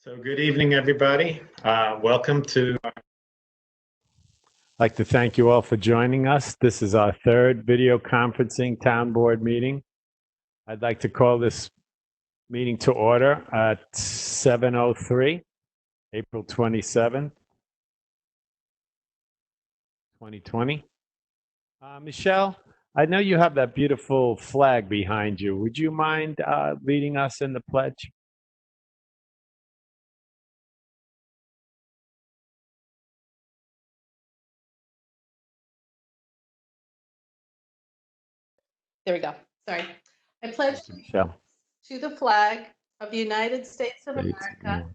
So good evening, everybody. Welcome to. I'd like to thank you all for joining us. This is our third video conferencing town board meeting. I'd like to call this meeting to order at 7:03, April 27th, 2020. Michelle, I know you have that beautiful flag behind you. Would you mind leading us in the pledge? There we go. Sorry. I pledge Michelle. to the flag of the United States of America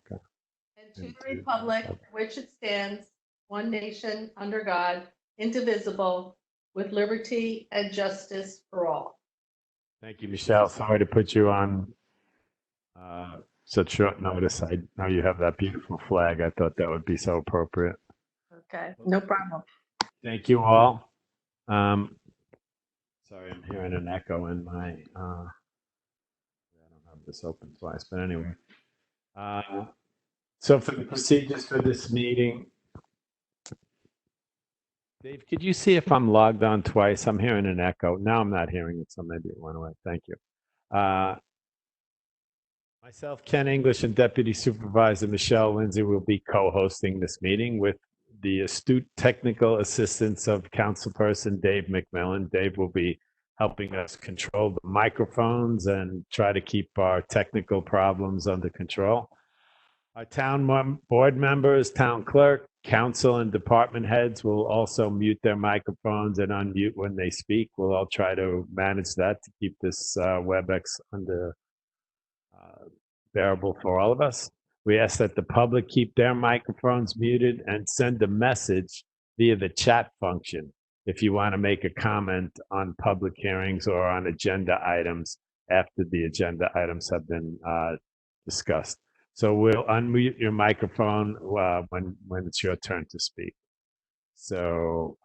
and to the republic for which it stands, one nation, under God, indivisible, with liberty and justice for all. Thank you, Michelle. Sorry to put you on such short notice. I know you have that beautiful flag. I thought that would be so appropriate. Okay, no problem. Thank you all. Sorry, I'm hearing an echo in my, I don't have this open twice, but anyway. So for the procedures for this meeting, Dave, could you see if I'm logged on twice? I'm hearing an echo. Now I'm not hearing it, so maybe it went away. Thank you. Myself, Ken English, and Deputy Supervisor Michelle Lindsay will be co-hosting this meeting with the astute technical assistance of Councilperson Dave McMillan. Dave will be helping us control the microphones and try to keep our technical problems under control. Our town board members, town clerk, council, and department heads will also mute their microphones and unmute when they speak. We'll all try to manage that to keep this WebEx under bearable for all of us. We ask that the public keep their microphones muted and send a message via the chat function if you want to make a comment on public hearings or on agenda items after the agenda items have been discussed. So we'll unmute your microphone when it's your turn to speak. So,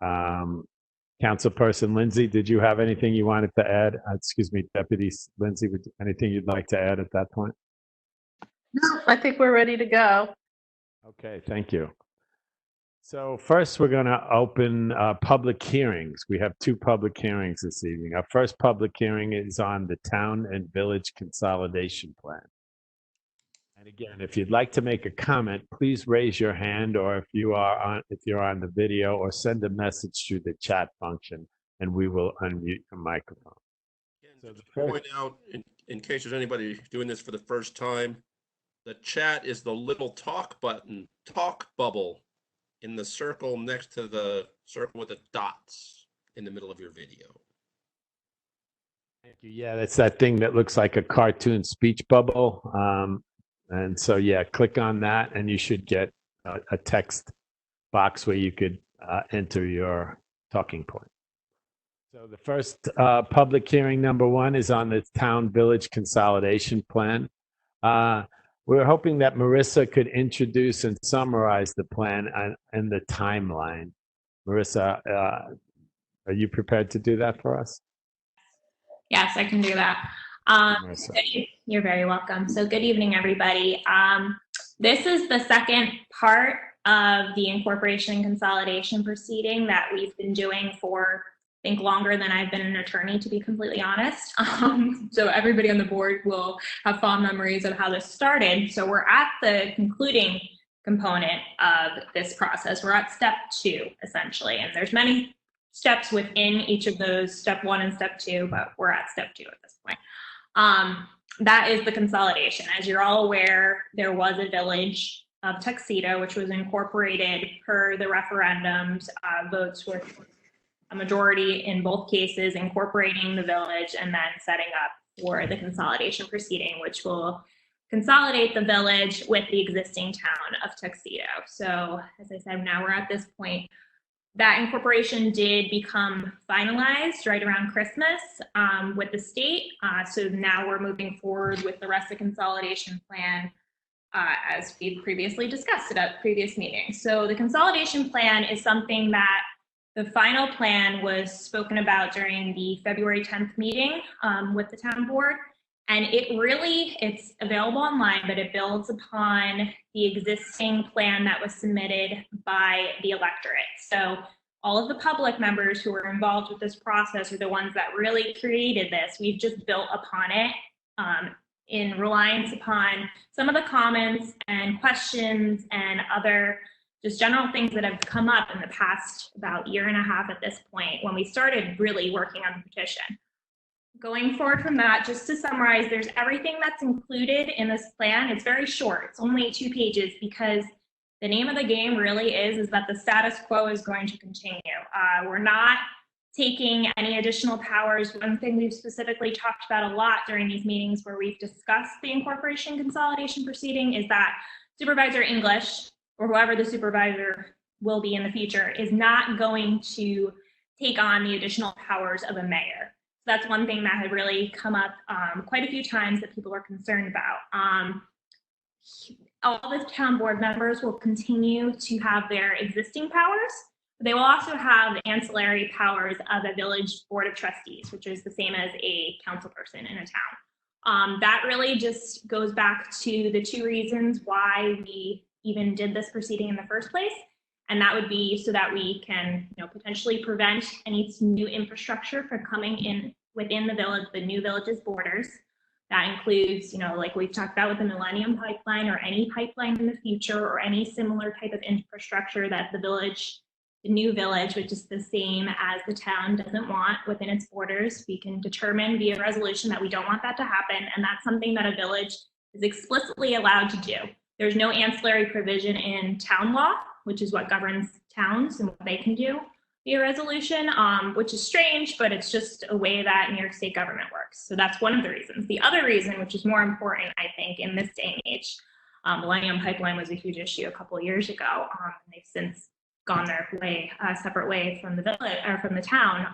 Councilperson Lindsay, did you have anything you wanted to add? Excuse me, Deputy Lindsay, anything you'd like to add at that point? No, I think we're ready to go. Okay, thank you. So first, we're going to open public hearings. We have two public hearings this evening. Our first public hearing is on the Town and Village Consolidation Plan. And again, if you'd like to make a comment, please raise your hand, or if you're on the video, or send a message through the chat function, and we will unmute your microphone. So to point out, in case there's anybody doing this for the first time, the chat is the little talk button, talk bubble in the circle next to the circle with the dots in the middle of your video. Thank you. Yeah, that's that thing that looks like a cartoon speech bubble. And so, yeah, click on that and you should get a text box where you could enter your talking point. So the first public hearing, number one, is on the Town Village Consolidation Plan. We're hoping that Marissa could introduce and summarize the plan and the timeline. Marissa, are you prepared to do that for us? Yes, I can do that. You're very welcome. So good evening, everybody. This is the second part of the incorporation consolidation proceeding that we've been doing for, I think, longer than I've been an attorney, to be completely honest. So everybody on the board will have fond memories of how this started. So we're at the concluding component of this process. We're at step 2, essentially, and there's many steps within each of those, step 1 and step 2, but we're at step 2 at this point. That is the consolidation. As you're all aware, there was a village of Tuxedo, which was incorporated per the referendums. Votes were a majority in both cases, incorporating the village and then setting up for the consolidation proceeding, which will consolidate the village with the existing town of Tuxedo. So as I said, now we're at this point. That incorporation did become finalized right around Christmas with the state. So now we're moving forward with the rest of the consolidation plan as we've previously discussed it at previous meetings. So the consolidation plan is something that the final plan was spoken about during the February 10th meeting with the town board. And it's available online, but it builds upon the existing plan that was submitted by the electorate. So all of the public members who were involved with this process are the ones that really created this. We've just built upon it in reliance upon some of the comments and questions and other just general things that have come up in the past about year and a half at this point when we started really working on the petition. Going forward from that, just to summarize, there's everything that's included in this plan. It's very short. It's only 2 pages because the name of the game really is that the status quo is going to continue. We're not taking any additional powers. One thing we've specifically talked about a lot during these meetings where we've discussed the incorporation consolidation proceeding is that Supervisor English, or whoever the supervisor will be in the future, is not going to take on the additional powers of a mayor. So that's one thing that had really come up quite a few times that people are concerned about. All the town board members will continue to have their existing powers. But they will also have the ancillary powers of a village board of trustees, which is the same as a council person in a town. That really just goes back to the 2 reasons why we even did this proceeding in the first place. And that would be so that we can, potentially prevent any new infrastructure from coming in within the village, the new village's borders. That includes, like we've talked about with the Millennium Pipeline or any pipeline in the future or any similar type of infrastructure that the new village, which is the same as the town, doesn't want within its borders. We can determine via resolution that we don't want that to happen. And that's something that a village is explicitly allowed to do. There's no ancillary provision in town law, which is what governs towns and what they can do via resolution, which is strange, but it's just a way that New York State government works. So that's one of the reasons. The other reason, which is more important, I think, in this day and age, Millennium Pipeline was a huge issue a couple of years ago. And they've since gone their way, a separate way from the village or from the town.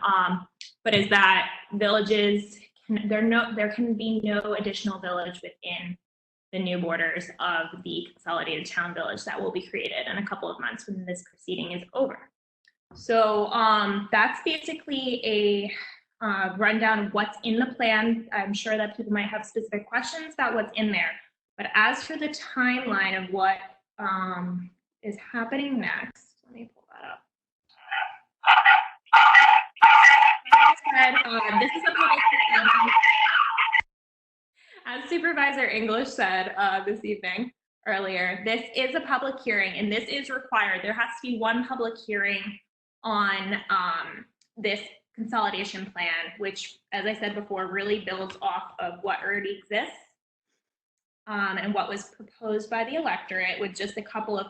But is that villages, there can be no additional village within the new borders of the consolidated town village that will be created in a couple of months when this proceeding is over. So that's basically a rundown of what's in the plan. I'm sure that people might have specific questions about what's in there. But as for the timeline of what is happening next, let me pull that up. This is a public hearing. As Supervisor English said this evening earlier, this is a public hearing and this is required. There has to be one public hearing on this consolidation plan, which, as I said before, really builds off of what already exists and what was proposed by the electorate with just a couple of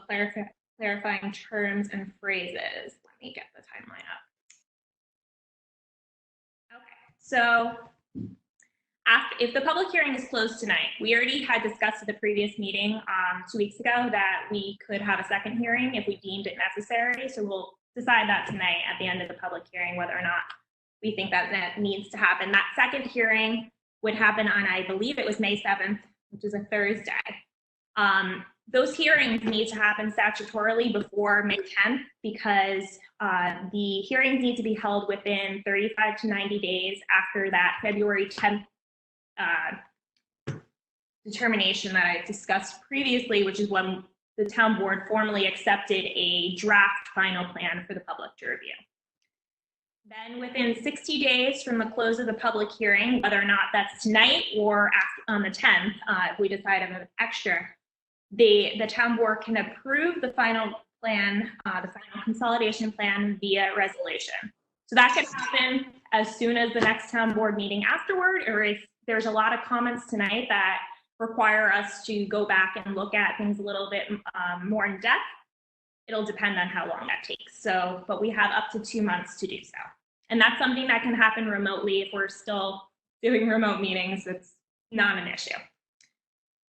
clarifying terms and phrases. Let me get the timeline up. Okay, so if the public hearing is closed tonight, we already had discussed at the previous meeting 2 weeks ago that we could have a second hearing if we deemed it necessary. So we'll decide that tonight at the end of the public hearing, whether or not we think that needs to happen. That second hearing would happen on, I believe it was May 7th, which is a Thursday. Those hearings need to happen statutorily before May 10th because the hearings need to be held within 35 to 90 days after that February 10th determination that I discussed previously, which is when the town board formally accepted a draft final plan for the public to review. Then within 60 days from the close of the public hearing, whether or not that's tonight or on the 10th, if we decide on an extra, the town board can approve the final plan, the final consolidation plan via resolution. So that can happen as soon as the next town board meeting afterward, or if there's a lot of comments tonight that require us to go back and look at things a little bit more in depth, it'll depend on how long that takes. So, but we have up to 2 months to do so. And that's something that can happen remotely if we're still doing remote meetings. It's not an issue.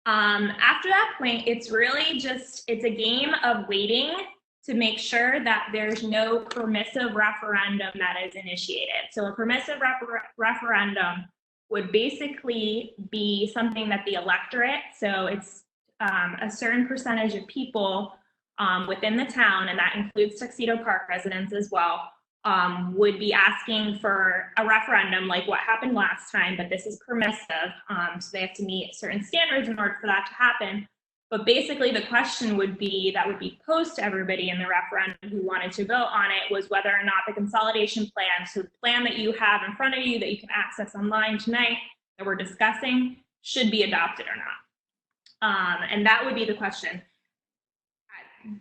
After that point, it's really just, it's a game of waiting to make sure that there's no permissive referendum that is initiated. So a permissive referendum would basically be something that the electorate, so it's a certain percentage of people within the town, and that includes Tuxedo Park residents as well, would be asking for a referendum like what happened last time, but this is permissive. So they have to meet certain standards in order for that to happen. But basically the question would be, that would be posed to everybody in the referendum who wanted to vote on it, was whether or not the consolidation plan, so the plan that you have in front of you that you can access online tonight that we're discussing, should be adopted or not. And that would be the question.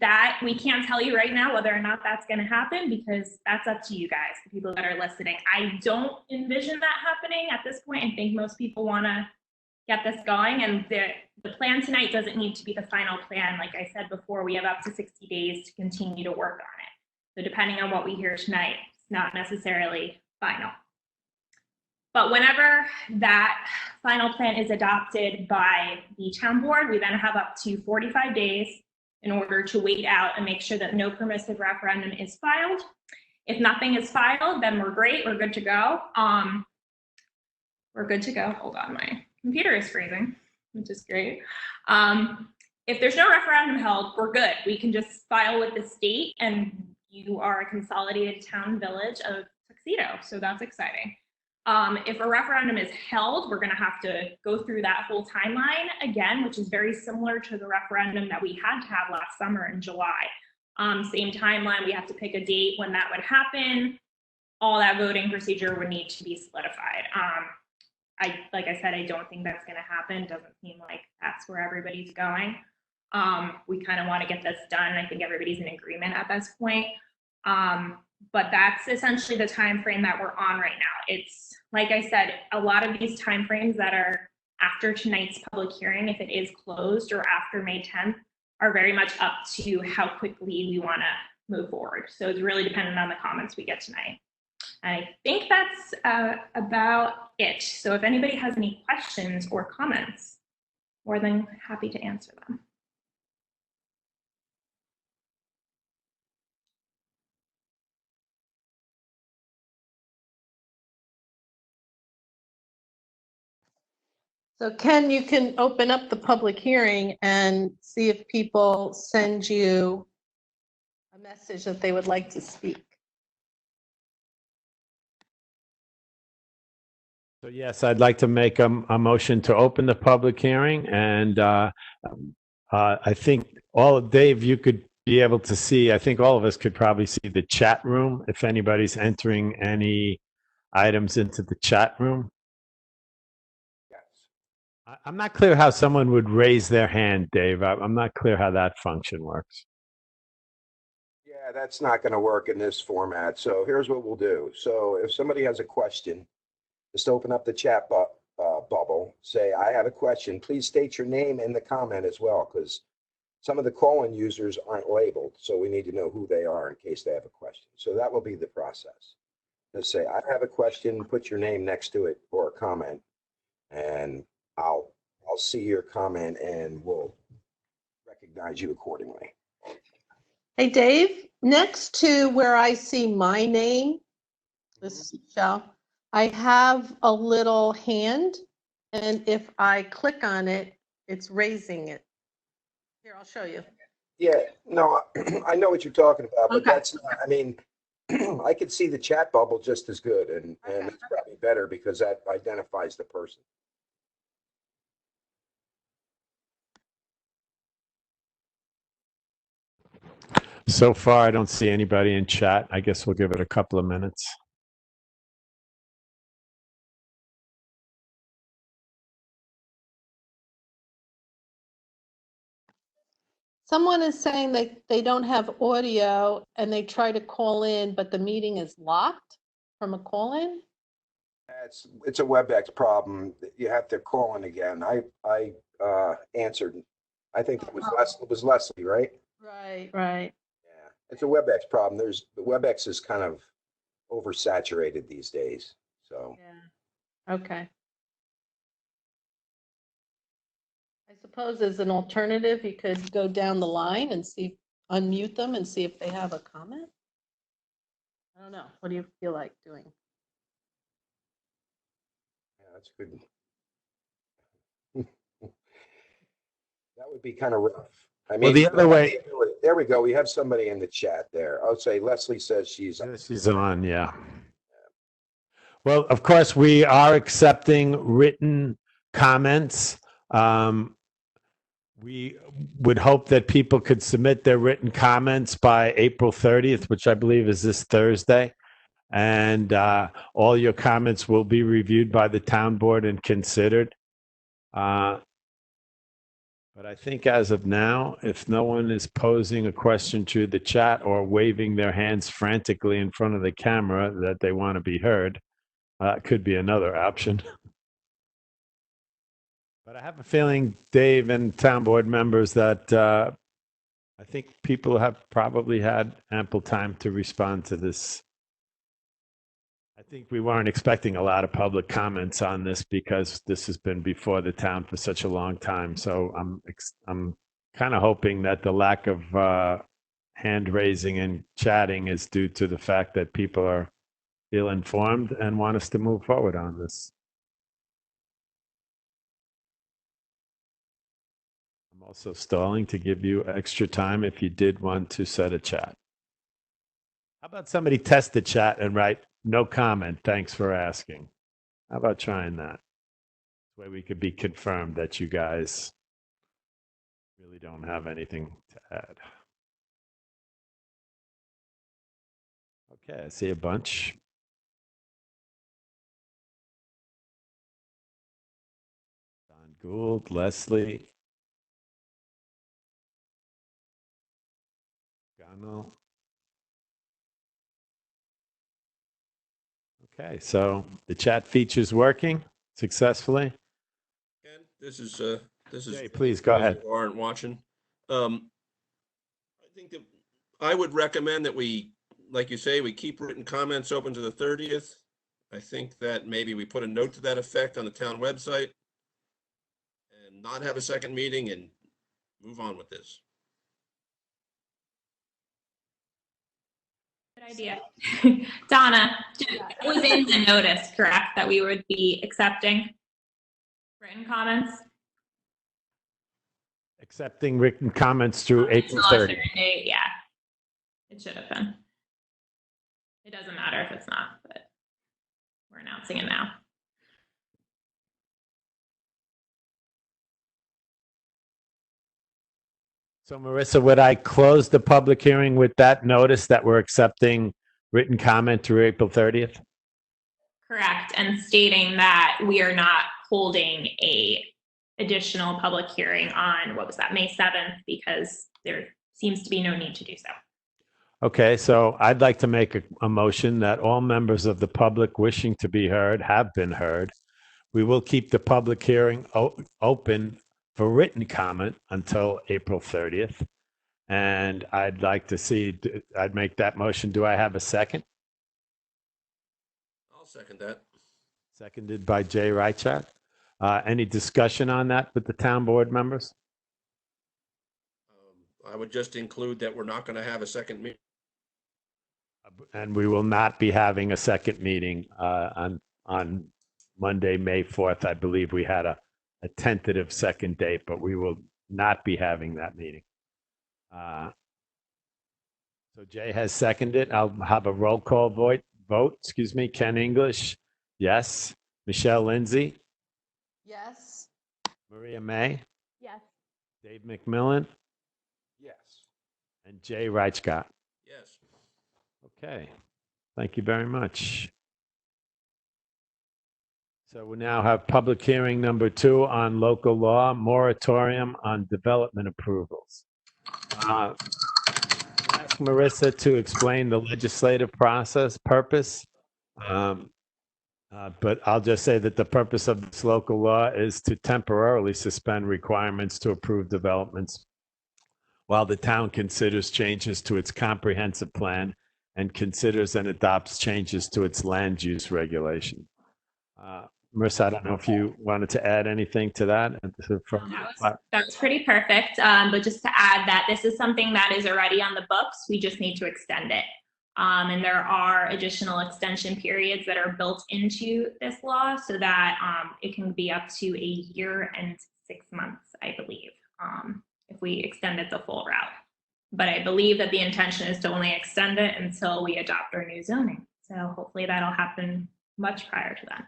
That we can't tell you right now whether or not that's going to happen, because that's up to you guys, the people that are listening. I don't envision that happening at this point. I think most people want to get this going, and the plan tonight doesn't need to be the final plan. Like I said before, we have up to 60 days to continue to work on it. So depending on what we hear tonight, it's not necessarily final. But whenever that final plan is adopted by the town board, we then have up to 45 days in order to wait out and make sure that no permissive referendum is filed. If nothing is filed, then we're great, we're good to go. We're good to go. Hold on, my computer is freezing, which is great. If there's no referendum held, we're good. We can just file with the state, and you are a consolidated town village of Tuxedo, so that's exciting. If a referendum is held, we're going to have to go through that whole timeline again, which is very similar to the referendum that we had to have last summer in July. Same timeline, we have to pick a date when that would happen. All that voting procedure would need to be solidified. Like I said, I don't think that's going to happen. Doesn't seem like that's where everybody's going. We kind of want to get this done. I think everybody's in agreement at this point. But that's essentially the time frame that we're on right now. It's, like I said, a lot of these time frames that are after tonight's public hearing, if it is closed, or after May 10th, are very much up to how quickly we want to move forward. So it's really dependent on the comments we get tonight. I think that's about it. So if anybody has any questions or comments, more than happy to answer them. So Ken, you can open up the public hearing and see if people send you a message that they would like to speak. So yes, I'd like to make a motion to open the public hearing, and I think Dave, you could be able to see, I think all of us could probably see the chat room if anybody's entering any items into the chat room. I'm not clear how someone would raise their hand, Dave. I'm not clear how that function works. Yeah, that's not going to work in this format. So here's what we'll do. So if somebody has a question, just open up the chat bubble, say, I have a question. Please state your name in the comment as well, because some of the call-in users aren't labeled. So we need to know who they are in case they have a question. So that will be the process. Just say, I have a question, put your name next to it or a comment, and I'll see your comment and we'll recognize you accordingly. Hey, Dave, next to where I see my name, this is Michelle, I have a little hand, and if I click on it, it's raising it. Here, I'll show you. Yeah, no, I know what you're talking about, but Okay. that's not, I mean, I could see the chat bubble just as good, and it's probably better because that identifies the person. So far, I don't see anybody in chat. I guess we'll give it a couple of minutes. Someone is saying that they don't have audio and they try to call in, but the meeting is locked from a call-in? It's a WebEx problem. You have to call in again. I answered. I think it was Leslie, right? Right. Yeah, it's a WebEx problem. The WebEx is kind of oversaturated these days. So Yeah. Okay. I suppose as an alternative, you could go down the line and see, unmute them and see if they have a comment. I don't know. What do you feel like doing? yeah, that's good. That would be kind of rough. I mean, Well, the other way, there we go. We have somebody in the chat there. I'll say Leslie says she's. she's on, yeah. Well, of course, we are accepting written comments. We would hope that people could submit their written comments by April 30th, which I believe is this Thursday. And all your comments will be reviewed by the town board and considered. But I think as of now, if no one is posing a question to the chat or waving their hands frantically in front of the camera that they want to be heard, could be another option. But I have a feeling, Dave and town board members, that I think people have probably had ample time to respond to this. I think we weren't expecting a lot of public comments on this because this has been before the town for such a long time. So I'm kind of hoping that the lack of hand raising and chatting is due to the fact that people are feel informed and want us to move forward on this. I'm also stalling to give you extra time if you did want to set a chat. How about somebody test the chat and write no comment, thanks for asking? How about trying that? This way we could be confirmed that you guys really don't have anything to add. Okay, I see a bunch. Don Gould, Leslie. Gano. Okay, so the chat feature's working successfully. Ken, this is Jay, please go ahead. Who aren't watching. I think that I would recommend that we, like you say, we keep written comments open to the 30th. I think that maybe we put a note to that effect on the town website and not have a second meeting and move on with this. Good idea. Donna, it was in the notice, correct, that we would be accepting written comments? Accepting written comments through April 30th. Yeah, it should have been. It doesn't matter if it's not, but we're announcing it now. So Marissa, would I close the public hearing with that notice that we're accepting written comment through April 30th? Correct, and stating that we are not holding a additional public hearing on, what was that, May 7th, because there seems to be no need to do so. Okay, so I'd like to make a motion that all members of the public wishing to be heard have been heard. We will keep the public hearing open for written comment until April 30th. And I'd like to see, I'd make that motion. Do I have a second? I'll second that. Seconded by Jay Rychat. Any discussion on that with the town board members? I would just include that we're not going to have a second meeting. And we will not be having a second meeting on Monday, May 4th. I believe we had a tentative second date, but we will not be having that meeting. So Jay has seconded. I'll have a roll call vote. Excuse me. Ken English, yes. Michelle Lindsay, Yes. Maria May, Yes. Dave McMillan, Yes. and Jay Reichgott. Yes. Okay. Thank you very much. So we now have public hearing number 2 on local law moratorium on development approvals. Ask Marissa to explain the legislative process purpose. But I'll just say that the purpose of this local law is to temporarily suspend requirements to approve developments while the town considers changes to its comprehensive plan and considers and adopts changes to its land use regulation. Marissa, I don't know if you wanted to add anything to that. That was pretty perfect. But just to add that this is something that is already on the books. We just need to extend it. And there are additional extension periods that are built into this law so that it can be up to a year and 6 months, I believe, if we extended the full route. But I believe that the intention is to only extend it until we adopt our new zoning. So hopefully that'll happen much prior to that.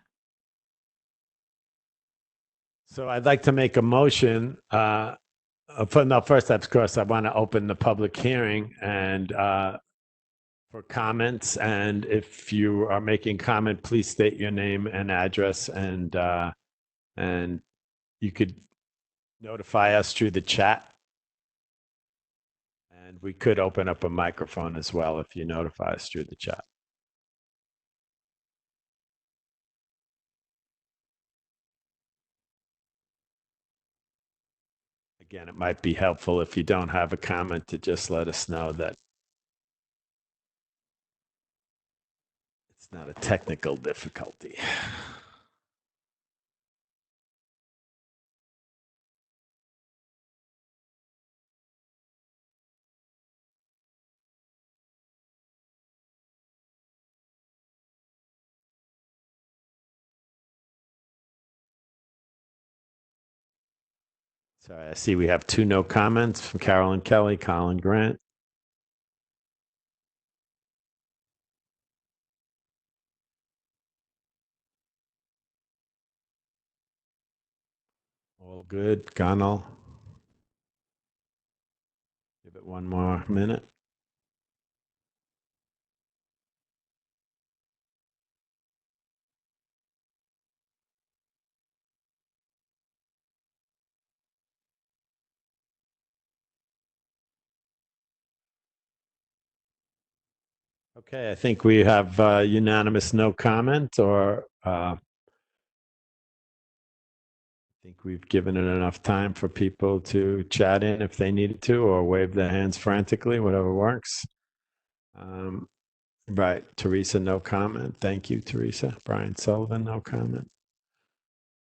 So I'd like to make a motion. First, of course, I want to open the public hearing and for comments. And if you are making comment, please state your name and address, and you could notify us through the chat. And we could open up a microphone as well if you notify us through the chat. Again, it might be helpful if you don't have a comment to just let us know that it's not a technical difficulty. Sorry, I see we have 2 no comments from Carolyn Kelly, Colin Grant. All good. Gonal. Give it 1 more minute. Okay, I think we have unanimous no comment, or I think we've given it enough time for people to chat in if they needed to, or wave their hands frantically, whatever works. Right, Teresa, no comment. Thank you, Teresa. Brian Sullivan, no comment.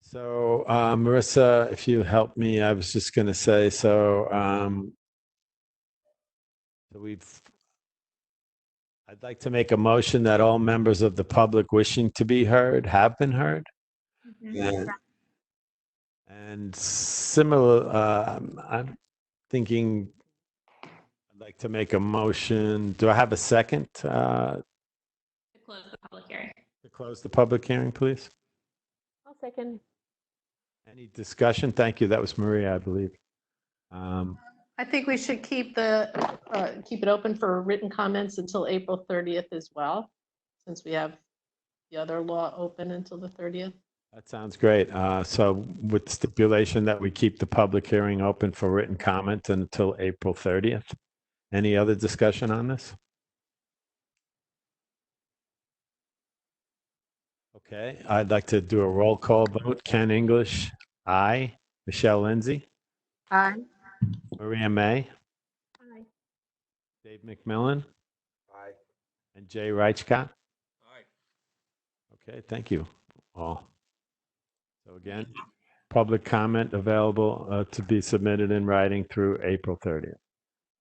So, Marissa, if you help me, I was just going to say, I'd like to make a motion that all members of the public wishing to be heard have been heard. Mhm. And similar, I'm thinking I'd like to make a motion. Do I have a second To close the public hearing. to close the public hearing, please? I'll second. Any discussion? Thank you. That was Maria, I believe. I think we should keep it open for written comments until April 30th as well, since we have the other law open until the 30th. That sounds great. So with stipulation that we keep the public hearing open for written comment until April 30th. Any other discussion on this? Okay, I'd like to do a roll call vote. Ken English, aye. Michelle Lindsay, Aye. Maria May, Aye. Dave McMillan, Aye. and Jay Reichcott. Aye. Okay, thank you all. So again, public comment available to be submitted in writing through April 30th.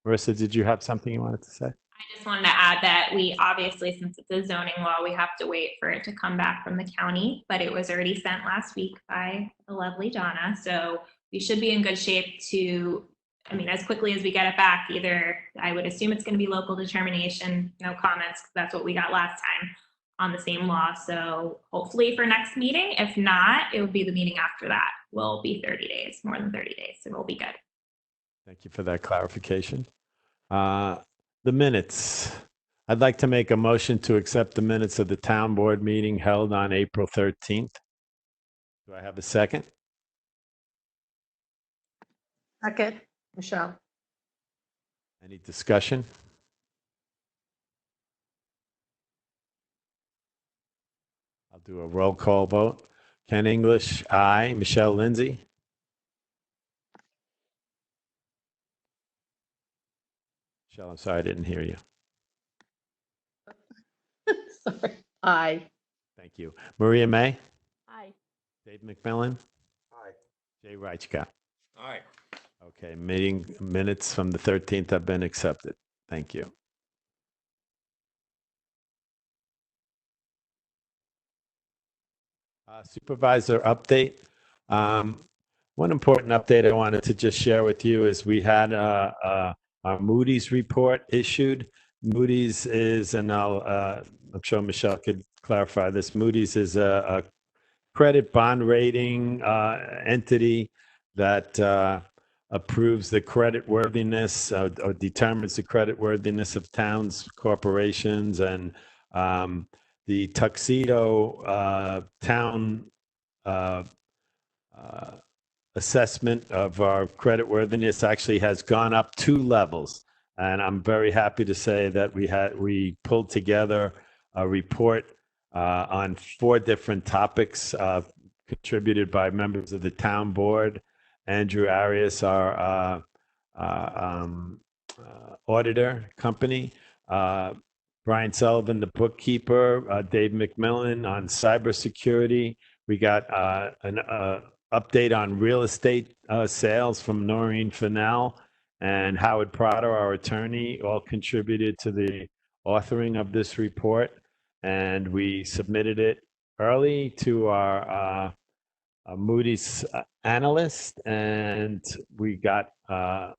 Marissa, did you have something you wanted to say? I just wanted to add that we obviously, since it's a zoning law, we have to wait for it to come back from the county, but it was already sent last week by the lovely Donna. So we should be in good shape to, I mean, as quickly as we get it back, either I would assume it's going to be local determination, no comments, 'cause that's what we got last time on the same law. So hopefully for next meeting, if not, it would be the meeting after that. Will be 30 days, more than 30 days. So we'll be good. Thank you for that clarification. The minutes. I'd like to make a motion to accept the minutes of the town board meeting held on April 13th. Do I have a second? Second, Michelle. Any discussion? I'll do a roll call vote. Ken English, aye. Michelle Lindsay, Michelle, I'm sorry, I didn't hear you. Sorry. Aye. Thank you. Maria May, Aye. Dave McMillan, Aye. Jay Reichcott. Aye. Okay, meeting minutes from the 13th have been accepted. Thank you. Supervisor update. One important update I wanted to just share with you is we had our Moody's report issued. Moody's is, and I'm sure Michelle could clarify this. Moody's is a credit bond rating entity that approves the credit worthiness or determines the credit worthiness of towns, corporations, and the Tuxedo town assessment of our credit worthiness actually has gone up 2 levels. And I'm very happy to say that we pulled together a report on 4 different topics contributed by members of the town board, Andrew Arias, our auditor company, Brian Sullivan, the bookkeeper, Dave McMillan on cybersecurity. We got an update on real estate sales from Noreen Fennell and Howard Prado, our attorney, all contributed to the authoring of this report. And we submitted it early to our Moody's analyst, and we got a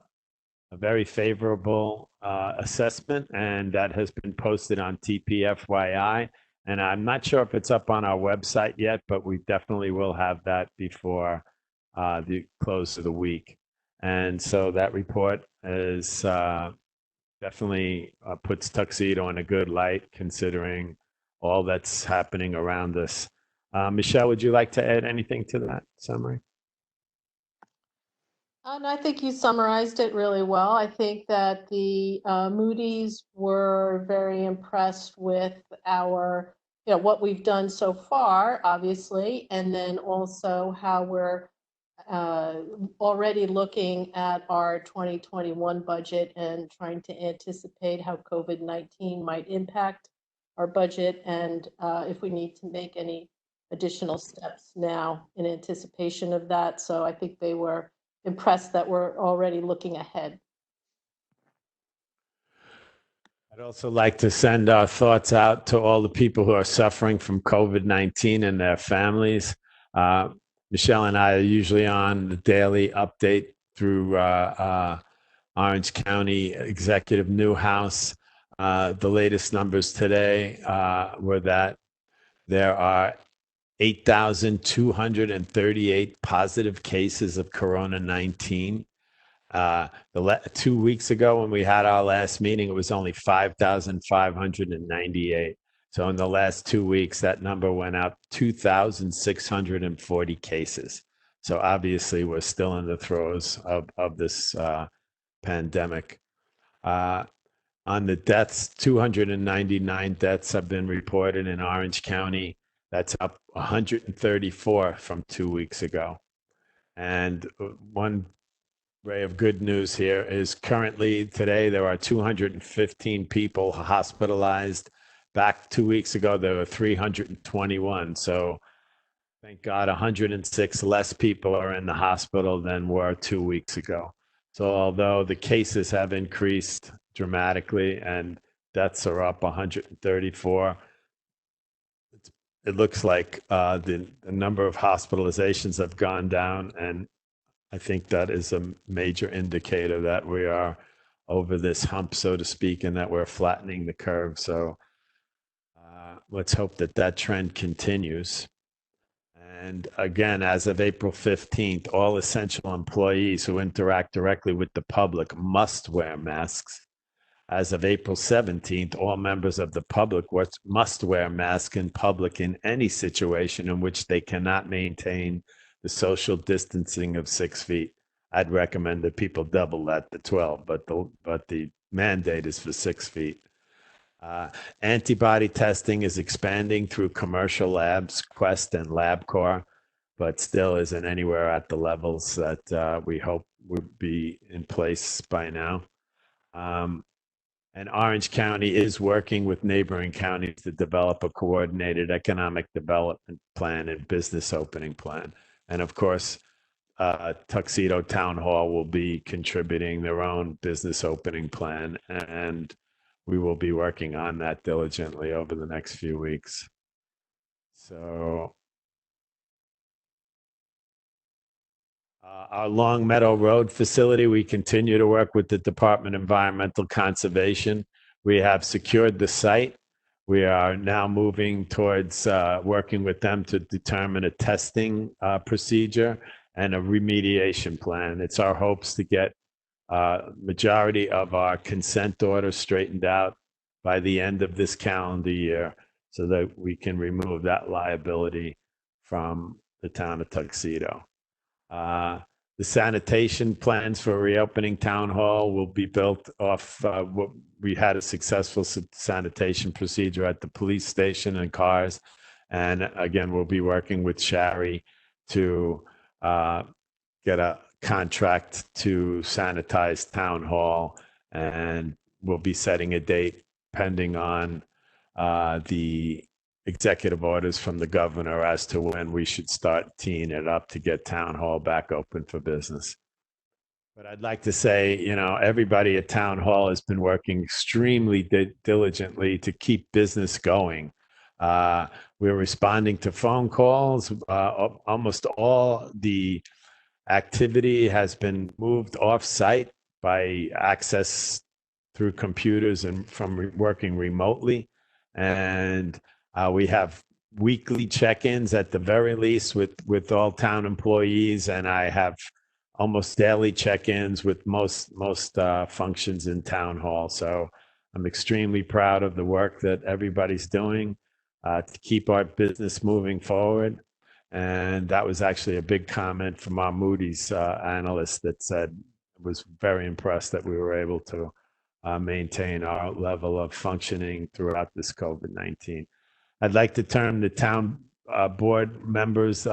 very favorable assessment, and that has been posted on TPFYI. And I'm not sure if it's up on our website yet, but we definitely will have that before the close of the week. And so that report is definitely puts Tuxedo in a good light, considering all that's happening around us. Michelle, would you like to add anything to that summary? And I think you summarized it really well. I think that the Moody's were very impressed with our, what we've done so far, obviously, and then also how we're already looking at our 2021 budget and trying to anticipate how COVID-19 might impact our budget, and if we need to make any additional steps now in anticipation of that. So I think they were impressed that we're already looking ahead. I'd also like to send our thoughts out to all the people who are suffering from COVID-19 and their families. Michelle and I are usually on the daily update through Orange County Executive Newhouse. The latest numbers today were that there are 8,238 positive cases of Corona-19. 2 weeks ago, when we had our last meeting, it was only 5,598. So in the last 2 weeks, that number went up 2,640 cases. So obviously, we're still in the throes of this pandemic. On the deaths, 299 deaths have been reported in Orange County. That's up 134 from 2 weeks ago. And one ray of good news here is currently today there are 215 people hospitalized. Back 2 weeks ago, there were 321. So thank God 106 less people are in the hospital than were 2 weeks ago. So although the cases have increased dramatically and deaths are up 134, it looks like the number of hospitalizations have gone down, and I think that is a major indicator that we are over this hump, so to speak, and that we're flattening the curve. So let's hope that that trend continues. And again, as of April 15th, all essential employees who interact directly with the public must wear masks. As of April 17th, all members of the public must wear masks in public in any situation in which they cannot maintain the social distancing of 6 feet. I'd recommend that people double that to 12, but the mandate is for 6 feet. Antibody testing is expanding through commercial labs, Quest and LabCorp, but still isn't anywhere at the levels that we hope would be in place by now. And Orange County is working with neighboring counties to develop a coordinated economic development plan and business opening plan. And of course, Tuxedo Town Hall will be contributing their own business opening plan, and we will be working on that diligently over the next few weeks. So Our Long Meadow Road facility, we continue to work with the Department of Environmental Conservation. We have secured the site. We are now moving towards working with them to determine a testing procedure and a remediation plan. It's our hopes to get majority of our consent orders straightened out by the end of this calendar year so that we can remove that liability from the town of Tuxedo. The sanitation plans for reopening town hall will be built off what we had a successful sanitation procedure at the police station and cars. And again, we'll be working with Shari to get a contract to sanitize town hall, and we'll be setting a date pending on the executive orders from the governor as to when we should start teeing it up to get town hall back open for business. But I'd like to say, you know, everybody at town hall has been working extremely diligently to keep business going. We're responding to phone calls. Almost all the activity has been moved off-site by access through computers and from working remotely. And we have weekly check-ins at the very least with all town employees, and I have almost daily check-ins with most functions in town hall. So I'm extremely proud of the work that everybody's doing to keep our business moving forward. And that was actually a big comment from our Moody's analyst that said was very impressed that we were able to maintain our level of functioning throughout this COVID-19. I'd like to turn the town board members,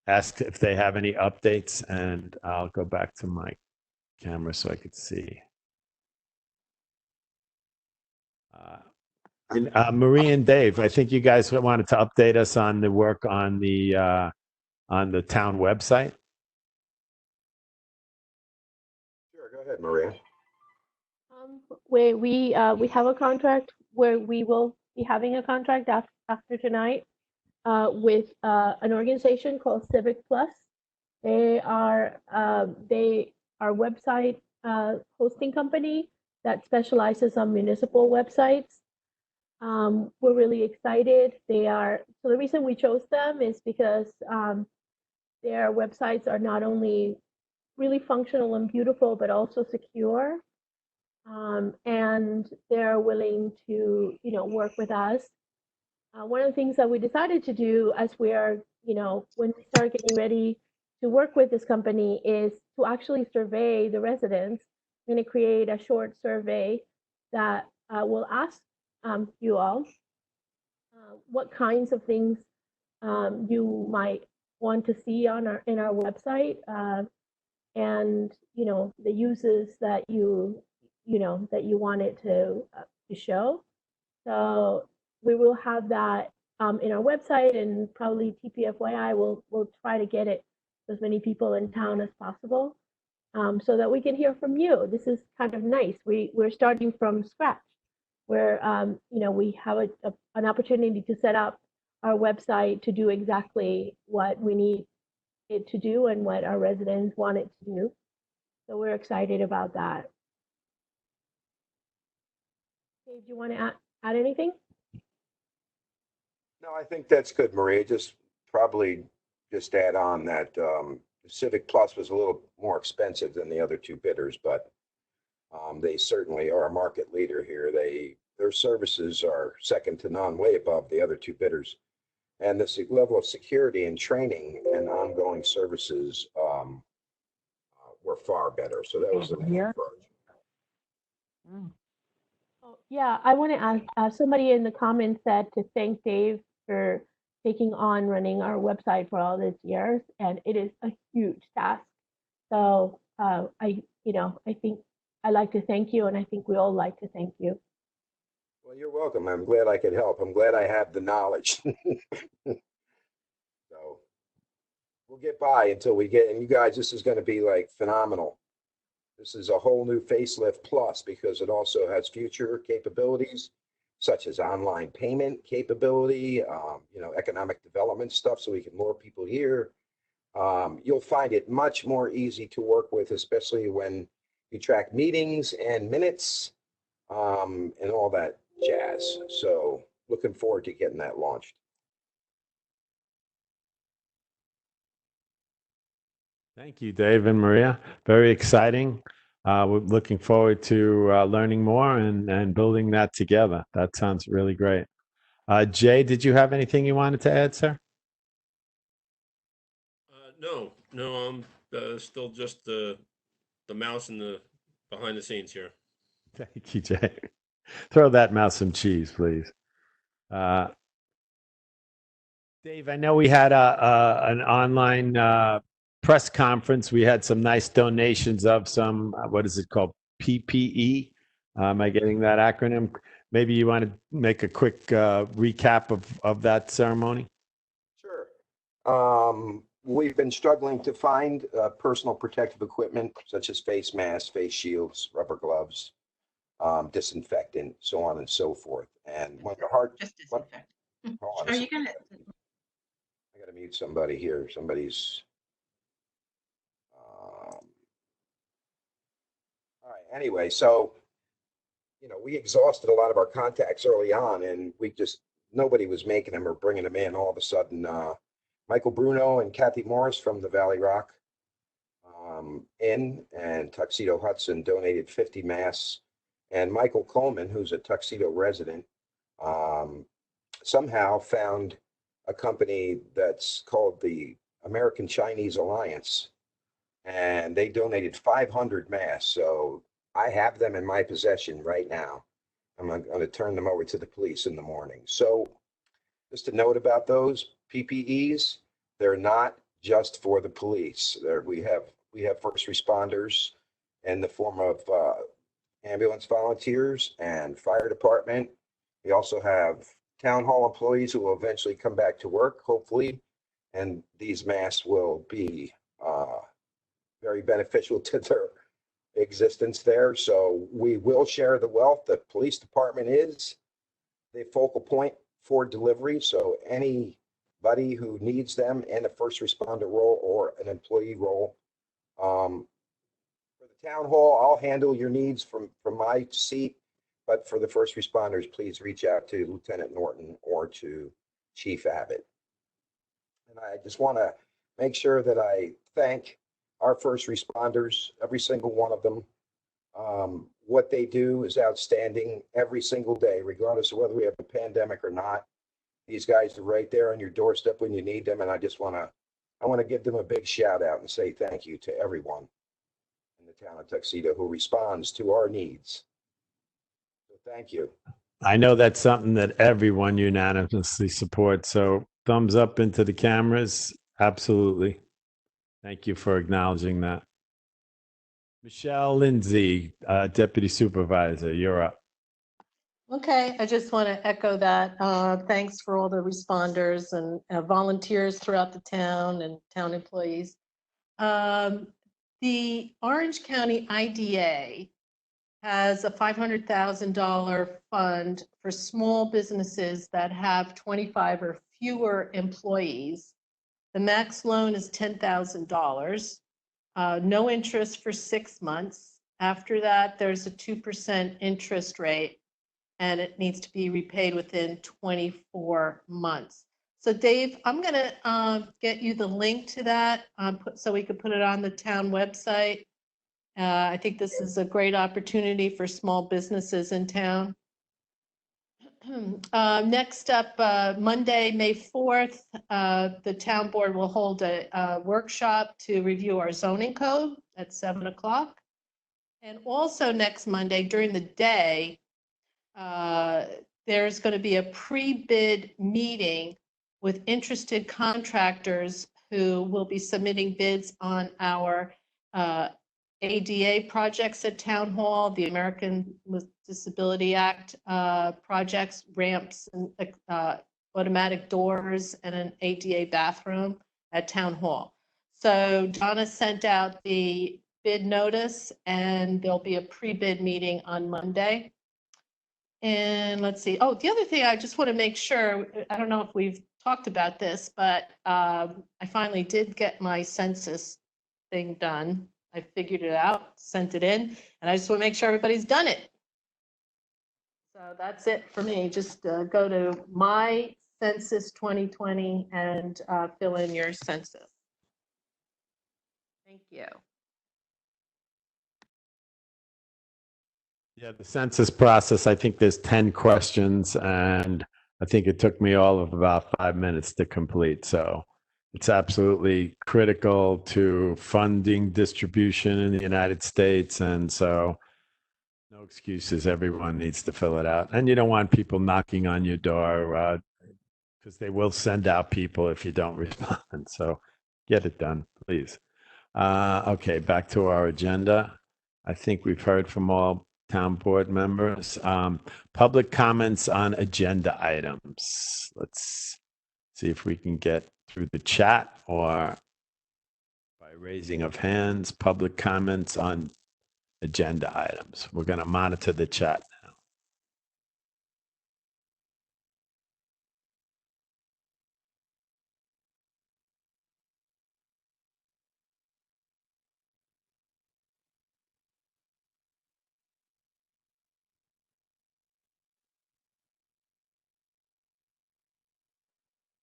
ask if they have any updates, and I'll go back to my camera so I could see. Marie and Dave, I think you guys wanted to update us on the work on the town website. Sure, go ahead, Maria. Where we have a contract where we will be having a contract after tonight with an organization called Civic Plus. They are our website hosting company that specializes on municipal websites. We're really excited. So the reason we chose them is because their websites are not only really functional and beautiful, but also secure. And they're willing to, work with us. One of the things that we decided to do as we are, when we start getting ready to work with this company is to actually survey the residents. I'm going to create a short survey that will ask you all what kinds of things you might want to see in our website, and the uses that you want it to show. So we will have that in our website, and probably TPFYI will try to get it to as many people in town as possible, so that we can hear from you. This is kind of nice. We're starting from scratch, where we have an opportunity to set up our website to do exactly what we need it to do and what our residents want it to do. So we're excited about that. Okay, do you want to add anything? No, I think that's good, Maria. Probably add on that Civic Plus was a little more expensive than the other two bidders, but they certainly are a market leader here. Their services are second to none, way above the other two bidders. And the level of security and training and ongoing services were far better. So that was an encouragement. Oh, yeah, I want to ask, somebody in the comments said to thank Dave for taking on running our website for all these years, and it is a huge task. So I think I like to thank you, and I think we all like to thank you. Well, you're welcome. I'm glad I could help. I'm glad I have the knowledge. So we'll get by until we get, and you guys, this is going to be like phenomenal. This is a whole new facelift plus because it also has future capabilities such as online payment capability, economic development stuff so we can lure people here. You'll find it much more easy to work with, especially when you track meetings and minutes and all that jazz. So looking forward to getting that launched. Thank you, Dave and Maria. Very exciting. We're looking forward to learning more and building that together. That sounds really great. Jay, did you have anything you wanted to add, sir? No, I'm still just the mouse in the behind the scenes here. Thank you, Jay. Throw that mouse some cheese, please. Dave, I know we had an online press conference. We had some nice donations of some, what is it called? PPE. Am I getting that acronym? Maybe you want to make a quick recap of that ceremony? Sure. We've been struggling to find personal protective equipment such as face masks, face shields, rubber gloves, disinfectant, so on and so forth. And when the heart, Just disinfect. hold on a Are you second. gonna? I got to mute somebody here. Somebody's. All right. Anyway, so we exhausted a lot of our contacts early on, and nobody was making them or bringing them in. All of a sudden, Michael Bruno and Kathy Morris from the Valley Rock Inn and Tuxedo Hudson donated 50 masks. And Michael Coleman, who's a Tuxedo resident, somehow found a company that's called the American Chinese Alliance, and they donated 500 masks. So I have them in my possession right now. I'm going to turn them over to the police in the morning. So just a note about those PPEs, they're not just for the police. We have first responders in the form of ambulance volunteers and fire department. We also have town hall employees who will eventually come back to work, hopefully, and these masks will be very beneficial to their existence there. So we will share the wealth. The police department is the focal point for delivery. So anybody who needs them in a first responder role or an employee role, for the town hall, I'll handle your needs from my seat. But for the first responders, please reach out to Lieutenant Norton or to Chief Abbott. And I just want to make sure that I thank our first responders, every single one of them. What they do is outstanding every single day, regardless of whether we have a pandemic or not. These guys are right there on your doorstep when you need them. And I want to give them a big shout out and say thank you to everyone in the town of Tuxedo who responds to our needs. So thank you. I know that's something that everyone unanimously supports. So thumbs up into the cameras. Absolutely. Thank you for acknowledging that. Michelle Lindsay, Deputy Supervisor, you're up. Okay, I just want to echo that. Thanks for all the responders and volunteers throughout the town and town employees. The Orange County IDA has a $500,000 fund for small businesses that have 25 or fewer employees. The max loan is $10,000. No interest for 6 months. After that, there's a 2% interest rate, and it needs to be repaid within 24 months. So Dave, I'm going to get you the link to that so we could put it on the town website. I think this is a great opportunity for small businesses in town. Next up, Monday, May 4th, the town board will hold a workshop to review our zoning code at 7 o'clock. And also next Monday during the day, there's going to be a pre-bid meeting with interested contractors who will be submitting bids on our ADA projects at Town Hall, the American with Disability Act projects, ramps, and automatic doors, and an ADA bathroom at Town Hall. So Donna sent out the bid notice, and there'll be a pre-bid meeting on Monday. And let's see. Oh, the other thing I just want to make sure, I don't know if we've talked about this, but I finally did get my census thing done. I figured it out, sent it in, and I just want to make sure everybody's done it. So that's it for me. Just go to My Census 2020 and fill in your census. Thank you. Yeah, the census process, I think there's 10 questions, and I think it took me all of about 5 minutes to complete. So it's absolutely critical to funding distribution in the United States. And so no excuses. Everyone needs to fill it out. And you don't want people knocking on your door because they will send out people if you don't respond. So get it done, please. Okay, back to our agenda. I think we've heard from all town board members. Public comments on agenda items. Let's see if we can get through the chat or by raising of hands. Public comments on agenda items. We're going to monitor the chat now.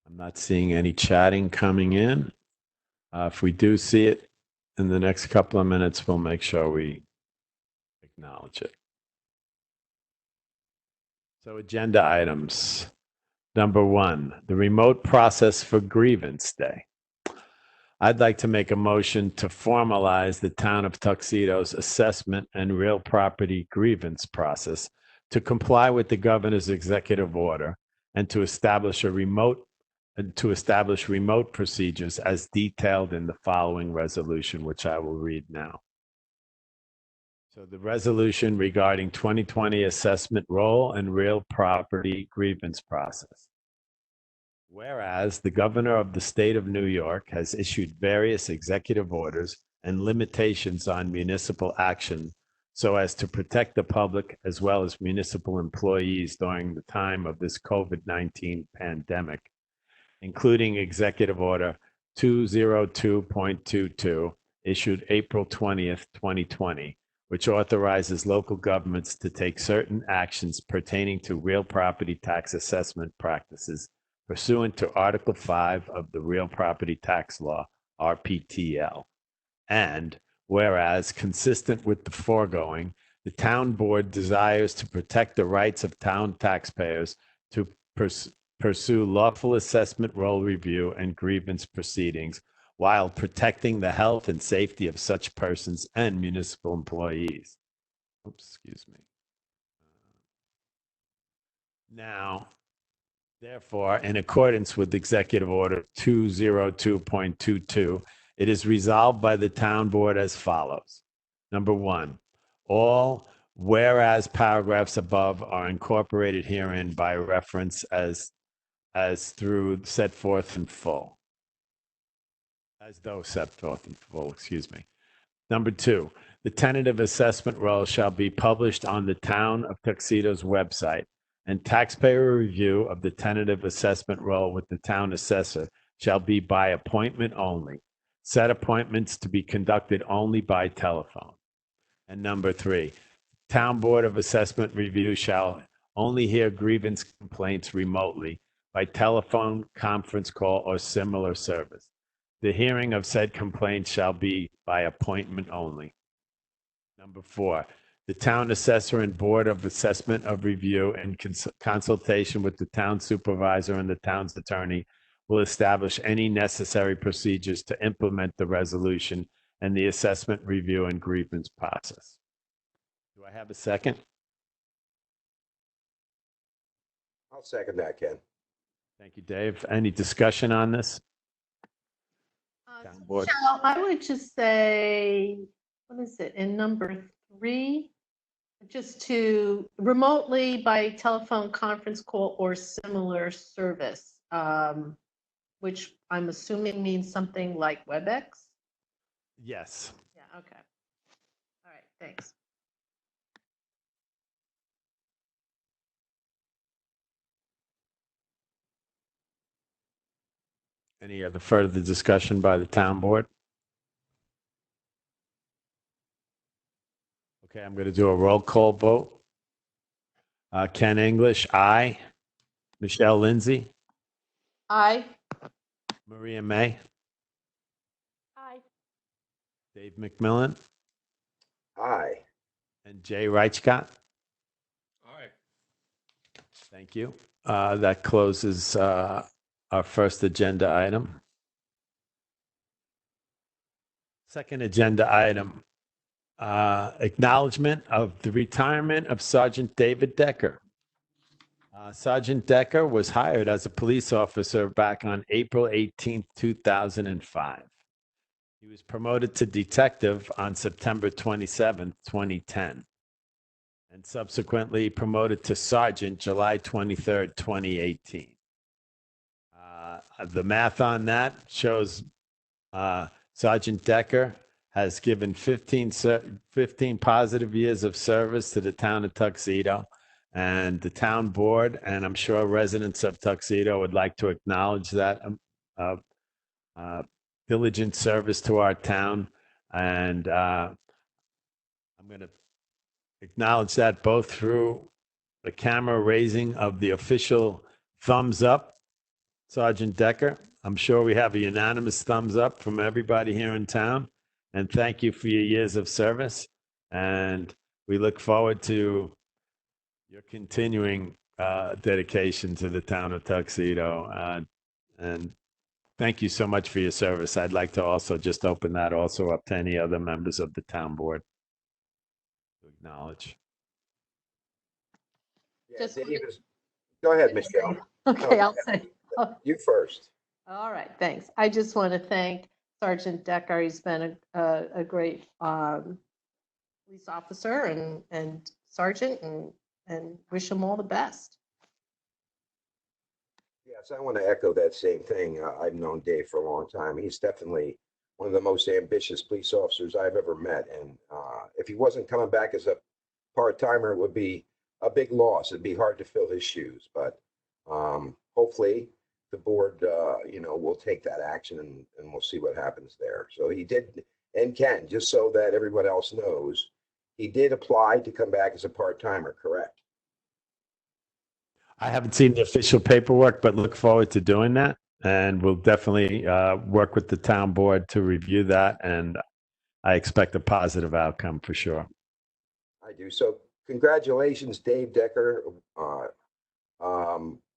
I'm not seeing any chatting coming in. If we do see it in the next couple of minutes, we'll make sure we acknowledge it. So agenda items. Number 1, the remote process for grievance day. I'd like to make a motion to formalize the town of Tuxedo's assessment and real property grievance process to comply with the governor's executive order and to establish remote procedures as detailed in the following resolution, which I will read now. So the resolution regarding 2020 assessment roll and real property grievance process. Whereas the governor of the state of New York has issued various executive orders and limitations on municipal action so as to protect the public as well as municipal employees during the time of this COVID-19 pandemic, including Executive Order 202.22, issued April 20th, 2020, which authorizes local governments to take certain actions pertaining to real property tax assessment practices pursuant to Article 5 of the Real Property Tax Law, RPTL. And whereas, consistent with the foregoing, the town board desires to protect the rights of town taxpayers to pursue lawful assessment roll review and grievance proceedings while protecting the health and safety of such persons and municipal employees. Oops, excuse me. Now, therefore, in accordance with Executive Order 202.22, it is resolved by the town board as follows. Number 1, all whereas paragraphs above are incorporated herein by reference as through set forth in full. As though set forth in full, excuse me. Number 2, the tentative assessment roll shall be published on the town of Tuxedo's website, and taxpayer review of the tentative assessment roll with the town assessor shall be by appointment only. Set appointments to be conducted only by telephone. And number 3, Town Board of Assessment Review shall only hear grievance complaints remotely by telephone, conference call, or similar service. The hearing of said complaints shall be by appointment only. Number 4, the town assessor and board of assessment of review in consultation with the town supervisor and the town's attorney will establish any necessary procedures to implement the resolution and the assessment review and grievance process. Do I have a second? I'll second that, Ken. Thank you, Dave. Any discussion on this? Town board. Michelle, I would just say, what is it, in number 3? Just to remotely by telephone, conference call, or similar service, which I'm assuming means something like WebEx? Yes. Yeah, okay. All right, thanks. Any other further discussion by the town board? Okay, I'm going to do a roll call vote. Ken English, aye. Michelle Lindsay, Aye. Maria May, Aye. Dave McMillan, Aye. and Jay Reichcott. Aye. Thank you. That closes our first agenda item. Second agenda item, acknowledgement of the retirement of Sergeant David Decker. Sergeant Decker was hired as a police officer back on April 18th, 2005. He was promoted to detective on September 27th, 2010, and subsequently promoted to sergeant July 23rd, 2018. The math on that shows Sergeant Decker has given 15 positive years of service to the town of Tuxedo, and the town board, and I'm sure residents of Tuxedo would like to acknowledge that diligent service to our town. And I'm going to acknowledge that both through the camera raising of the official thumbs up, Sergeant Decker. I'm sure we have a unanimous thumbs up from everybody here in town. And thank you for your years of service. And we look forward to your continuing dedication to the town of Tuxedo. And thank you so much for your service. I'd like to also just open that also up to any other members of the town board to acknowledge. Yeah, Just- Dave is, go ahead, Michelle. Okay, I'll say. You first. All right, thanks. I just want to thank Sergeant Decker. He's been a great police officer and sergeant, and wish him all the best. Yes, I want to echo that same thing. I've known Dave for a long time. He's definitely one of the most ambitious police officers I've ever met. And if he wasn't coming back as a part-timer, it would be a big loss. It'd be hard to fill his shoes. But hopefully the board, will take that action and we'll see what happens there. So he did, and Ken, just so that everyone else knows, he did apply to come back as a part-timer, correct? I haven't seen the official paperwork, but look forward to doing that. And we'll definitely work with the town board to review that. And I expect a positive outcome for sure. I do. So congratulations, Dave Decker.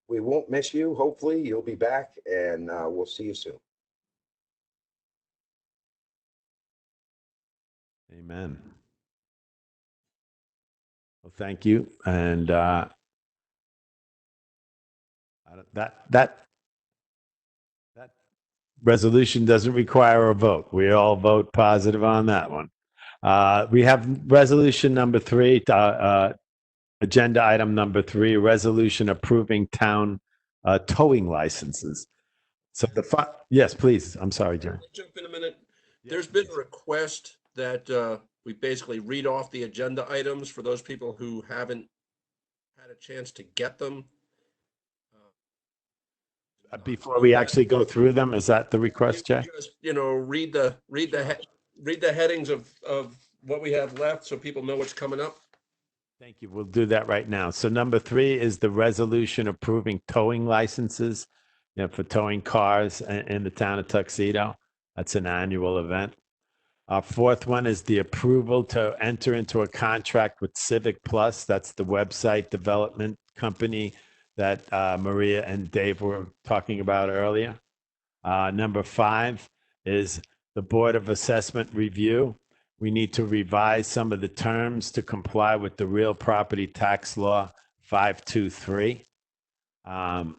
We won't miss you. Hopefully you'll be back, and we'll see you soon. Amen. Well, thank you. And that resolution doesn't require a vote. We all vote positive on that one. We have resolution number 3, agenda item number 3, resolution approving town towing licenses. So yes, please. I'm sorry, John. Jump in a minute. There's been a request that we basically read off the agenda items for those people who haven't had a chance to get them. Before we actually go through them, is that the request, Jay? Just, read the headings of what we have left so people know what's coming up. Thank you. We'll do that right now. So number 3 is the resolution approving towing licenses, for towing cars in the town of Tuxedo. That's an annual event. Our 4th one is the approval to enter into a contract with Civic Plus. That's the website development company that Maria and Dave were talking about earlier. Number 5 is the Board of Assessment review. We need to revise some of the terms to comply with the real property tax law 523. Number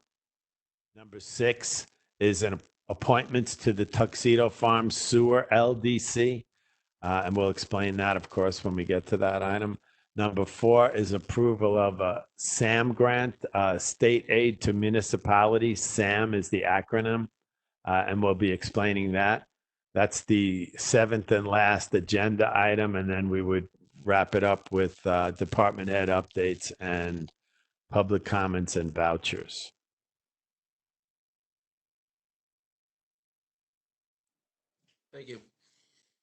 6 is an appointments to the Tuxedo Farm Sewer LDC. And we'll explain that, of course, when we get to that item. Number 4 is approval of a SAM grant, state aid to municipalities. SAM is the acronym, and we'll be explaining that. That's the 7th and last agenda item, and then we would wrap it up with department head updates and public comments and vouchers. Thank you.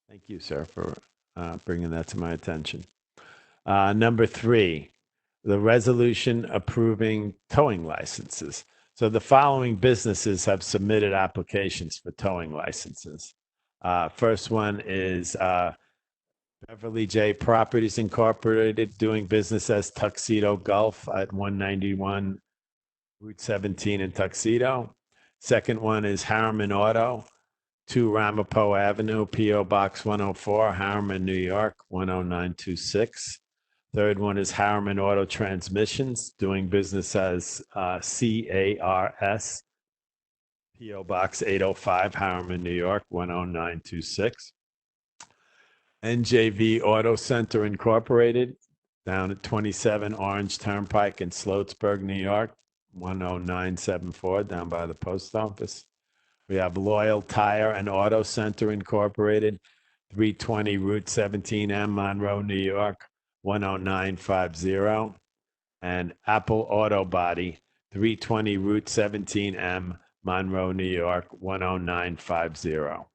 Thank you, sir, for bringing that to my attention. Number 3, the resolution approving towing licenses. So the following businesses have submitted applications for towing licenses. First one is Beverly J. Properties Incorporated, doing business as Tuxedo Gulf at 191 Route 17 in Tuxedo. Second one is Harriman Auto, 2 Ramapo Avenue, P.O. Box 104, Harriman, New York, 10926. Third one is Harriman Auto Transmissions, doing business as CARS, P.O. Box 805, Harriman, New York, 10926. NJV Auto Center Incorporated, down at 27 Orange Turnpike in Sloatsburg, New York, 10974, down by the post office. We have Loyal Tire and Auto Center Incorporated, 320 Route 17M, Monroe, New York, 10950. And Apple Auto Body, 320 Route 17M, Monroe, New York, 10950.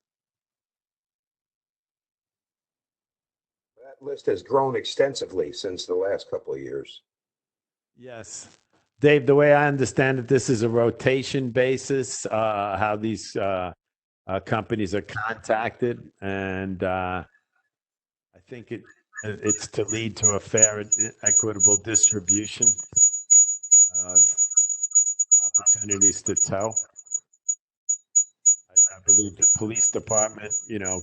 That list has grown extensively since the last couple of years. Yes. Dave, the way I understand it, this is a rotation basis, how these companies are contacted. And I think it's to lead to a fair and equitable distribution of opportunities to tow. I believe the police department,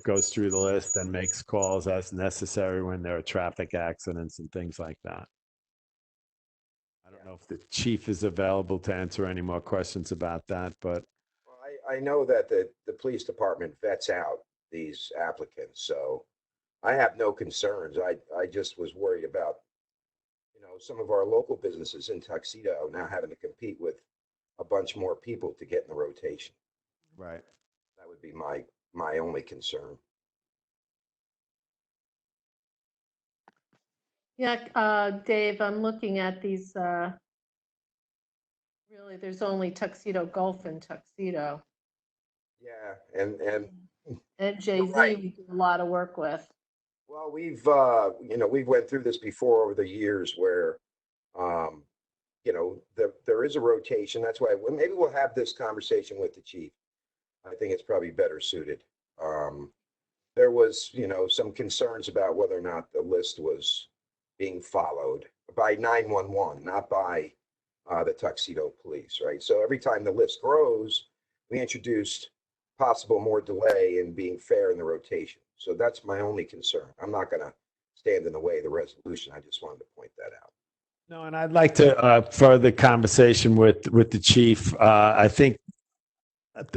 goes through the list and makes calls as necessary when there are traffic accidents and things like that. I don't know if the chief is available to answer any more questions about that, but Well, I know that the police department vets out these applicants, so I have no concerns. I just was worried about, some of our local businesses in Tuxedo now having to compete with a bunch more people to get in the rotation. right. That would be my only concern. Yeah, Dave, I'm looking at these, really, there's only Tuxedo Gulf and Tuxedo. Yeah, and And Jay-Z, right. we do a lot of work with. Well, we've went through this before over the years where, there is a rotation. That's why maybe we'll have this conversation with the chief. I think it's probably better suited. There was, some concerns about whether or not the list was being followed by 911, not by the Tuxedo Police, right? So every time the list grows, we introduced possible more delay in being fair in the rotation. So that's my only concern. I'm not going to stand in the way of the resolution. I just wanted to point that out. No, and I'd like to further conversation with the chief. I think,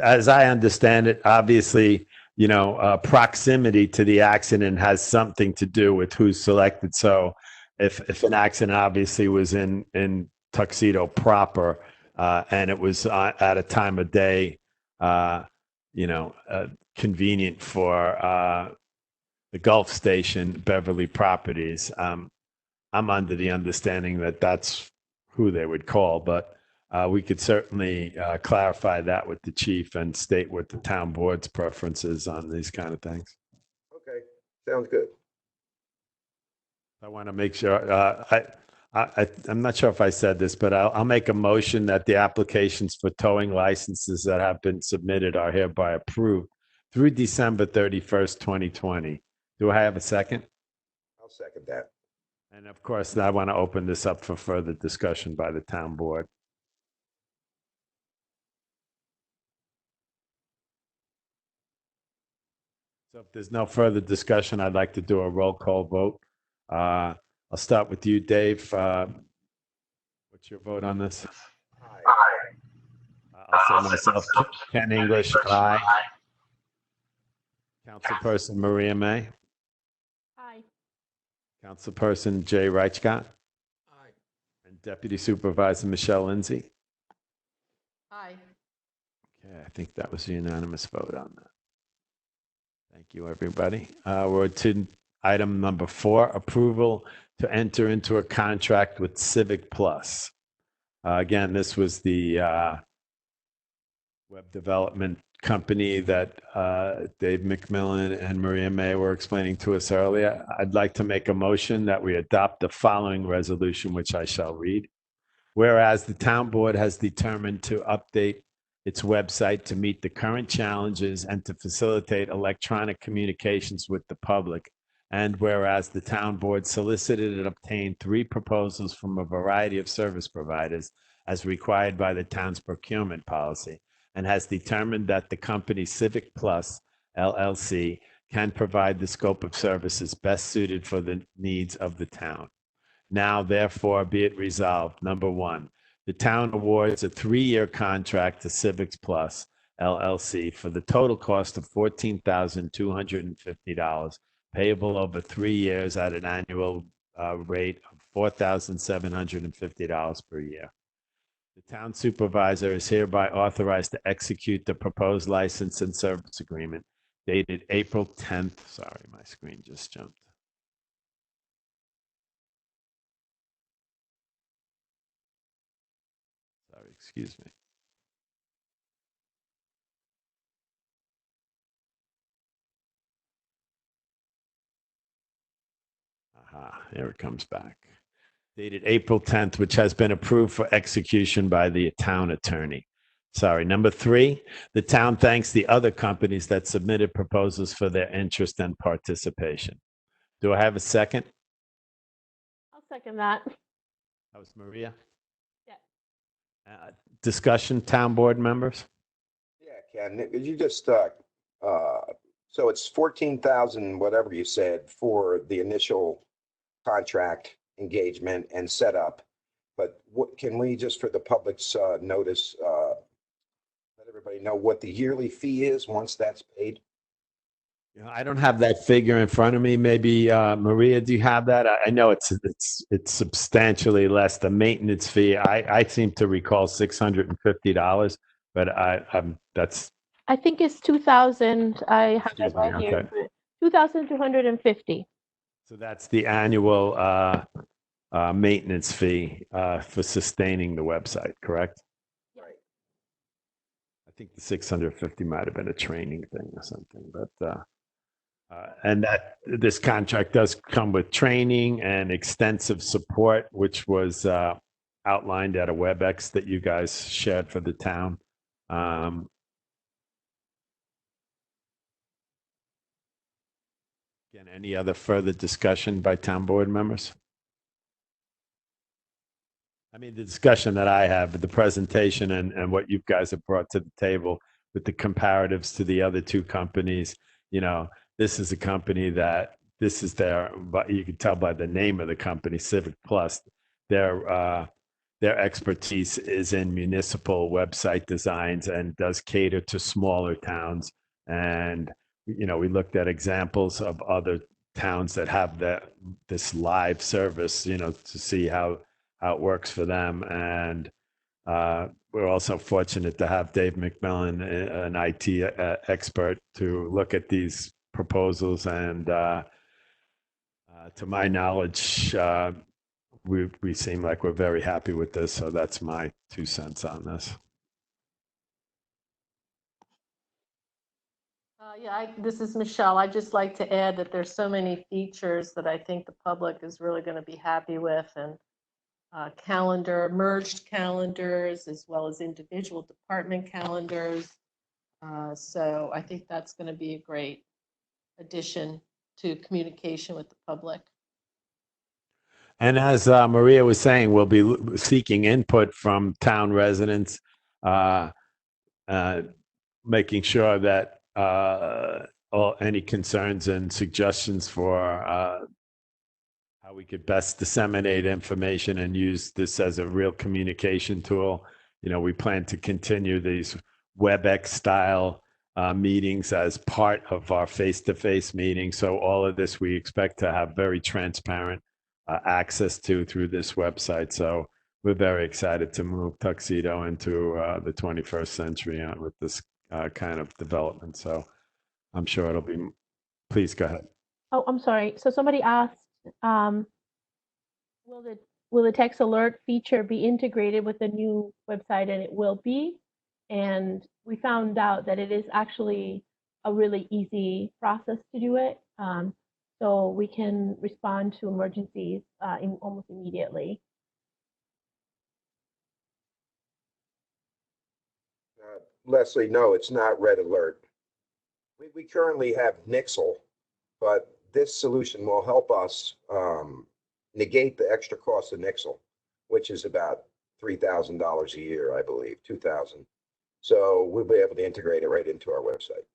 as I understand it, obviously, proximity to the accident has something to do with who's selected. So if an accident obviously was in Tuxedo proper, and it was at a time of day, convenient for the Gulf Station, Beverly Properties, I'm under the understanding that that's who they would call, but we could certainly clarify that with the chief and state what the town board's preferences on these kind of things. Okay, sounds good. I want to make sure, I'm not sure if I said this, but I'll make a motion that the applications for towing licenses that have been submitted are hereby approved through December 31st, 2020. Do I have a second? I'll second that. And of course, I want to open this up for further discussion by the town board. So if there's no further discussion, I'd like to do a roll call vote. I'll start with you, Dave. What's your vote on this? Aye. I'll say myself, Ken English, aye. Councilperson Maria May. Aye. Councilperson Jay Reichcott. Aye. And Deputy Supervisor Michelle Lindsay. Aye. Okay, I think that was a unanimous vote on that. Thank you, everybody. We're to item number 4, approval to enter into a contract with Civic Plus. Again, this was the web development company that Dave McMillan and Maria May were explaining to us earlier, I'd like to make a motion that we adopt the following resolution, which I shall read. Whereas the town board has determined to update its website to meet the current challenges and to facilitate electronic communications with the public. And whereas the town board solicited and obtained 3 proposals from a variety of service providers as required by the town's procurement policy, and has determined that the company Civic Plus LLC can provide the scope of services best suited for the needs of the town. Now, therefore, be it resolved, number 1, the town awards a 3-year contract to Civics Plus LLC for the total cost of $14,250, payable over 3 years at an annual rate of $4,750 per year. The town supervisor is hereby authorized to execute the proposed license and service agreement dated April 10th. Sorry, my screen just jumped. Sorry, excuse me. Aha, here it comes back. Dated April 10th, which has been approved for execution by the town attorney. Sorry, number 3, the town thanks the other companies that submitted proposals for their interest and participation. Do I have a second? I'll second that. That was Maria. Yeah. Discussion, town board members? Yeah, Ken, could you just, so it's 14,000, whatever you said, for the initial contract engagement and setup. But what can we just for the public's notice, let everybody know what the yearly fee is once that's paid? You know, I don't have that figure in front of me. Maybe Maria, do you have that? I know it's substantially less. The maintenance fee, I seem to recall $650, but that's. I think it's 2,000. I have Excuse that right me, here. okay. 2,250. So that's the annual maintenance fee for sustaining the website, correct? Right. I think the 650 might have been a training thing or something, but and that this contract does come with training and extensive support, which was outlined at a WebEx that you guys shared for the town. Again, any other further discussion by town board members? I mean, the discussion that I have, the presentation and what you guys have brought to the table with the comparatives to the other 2 companies, you know, this is a company that this is their, but you can tell by the name of the company, Civic Plus, their expertise is in municipal website designs and does cater to smaller towns. And, you know, we looked at examples of other towns that have this live service, you know, to see how it works for them. And we're also fortunate to have Dave McMillan, an IT expert, to look at these proposals. And to my knowledge, we seem like we're very happy with this. So that's my 2 cents on this. This is Michelle. I'd just like to add that there's so many features that I think the public is really going to be happy with, and merged calendars, as well as individual department calendars. So I think that's going to be a great addition to communication with the public. And as Maria was saying, we'll be seeking input from town residents, making sure that any concerns and suggestions for how we could best disseminate information and use this as a real communication tool. You know, we plan to continue these WebEx style meetings as part of our face-to-face meetings. So all of this we expect to have very transparent access to through this website. So we're very excited to move Tuxedo into the 21st century with this kind of development. So I'm sure it'll be, please go ahead. Oh, I'm sorry. So somebody asked, will the text alert feature be integrated with the new website? And it will be. And we found out that it is actually a really easy process to do it. So we can respond to emergencies almost immediately. Leslie, no, it's not red alert. We currently have Nixle, but this solution will help us negate the extra cost of Nixle, which is about $3,000 a year, I believe, 2,000. So we'll be able to integrate it right into our website.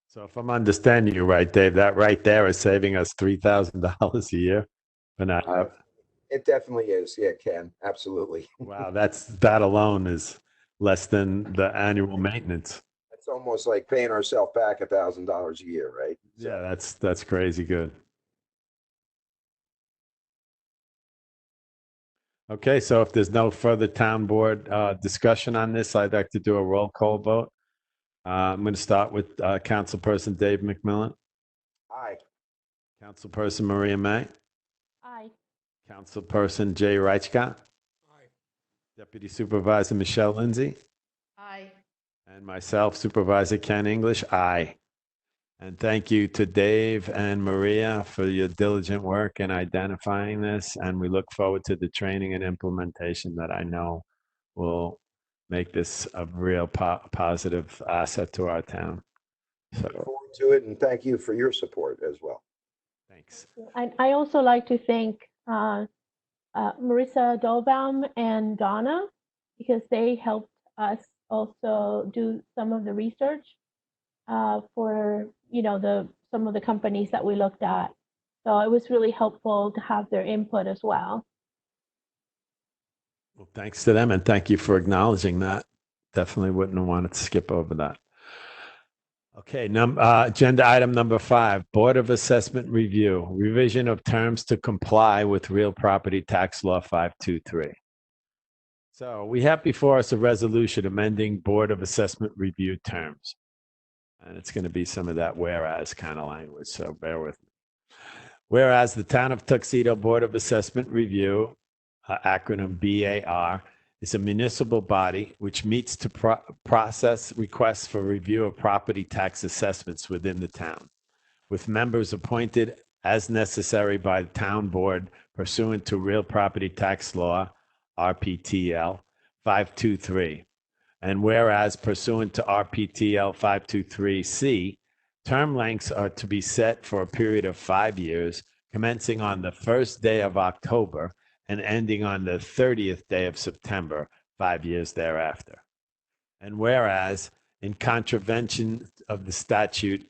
So if I'm understanding you right, Dave, that right there is saving us $3,000 a year. It definitely is. Yeah, Ken, absolutely. Wow, that alone is less than the annual maintenance. It's almost like paying ourselves back $1,000 a year, right? Yeah, that's crazy good. Okay, so if there's no further town board discussion on this, I'd like to do a roll call vote. I'm going to start with Councilperson Dave McMillan, Aye. Councilperson Maria May, Aye. Councilperson Jay Reichcott, Aye. Deputy Supervisor Michelle Lindsay, Aye. and myself, Supervisor Ken English. Aye. And thank you to Dave and Maria for your diligent work in identifying this. And we look forward to the training and implementation that I know will make this a real positive asset to our town. So Look forward to it, and thank you for your support as well. thanks. And I also like to thank Marissa Dolbaum and Donna, because they helped us also do some of the research for some of the companies that we looked at. So it was really helpful to have their input as well. Well, thanks to them, and thank you for acknowledging that. Definitely wouldn't have wanted to skip over that. Okay, agenda item number 5, Board of Assessment Review, revision of terms to comply with Real Property Tax Law 523. So we have before us a resolution amending Board of Assessment Review terms. And it's going to be some of that whereas kind of language, so bear with me. Whereas the Town of Tuxedo Board of Assessment Review, acronym BAR, is a municipal body which meets to process requests for review of property tax assessments within the town, with members appointed as necessary by the town board pursuant to Real Property Tax Law, RPTL 523. And whereas pursuant to RPTL 523C, term lengths are to be set for a period of 5 years, commencing on the first day of October and ending on the 30th day of September, 5 years thereafter. And whereas, in contravention of the statute,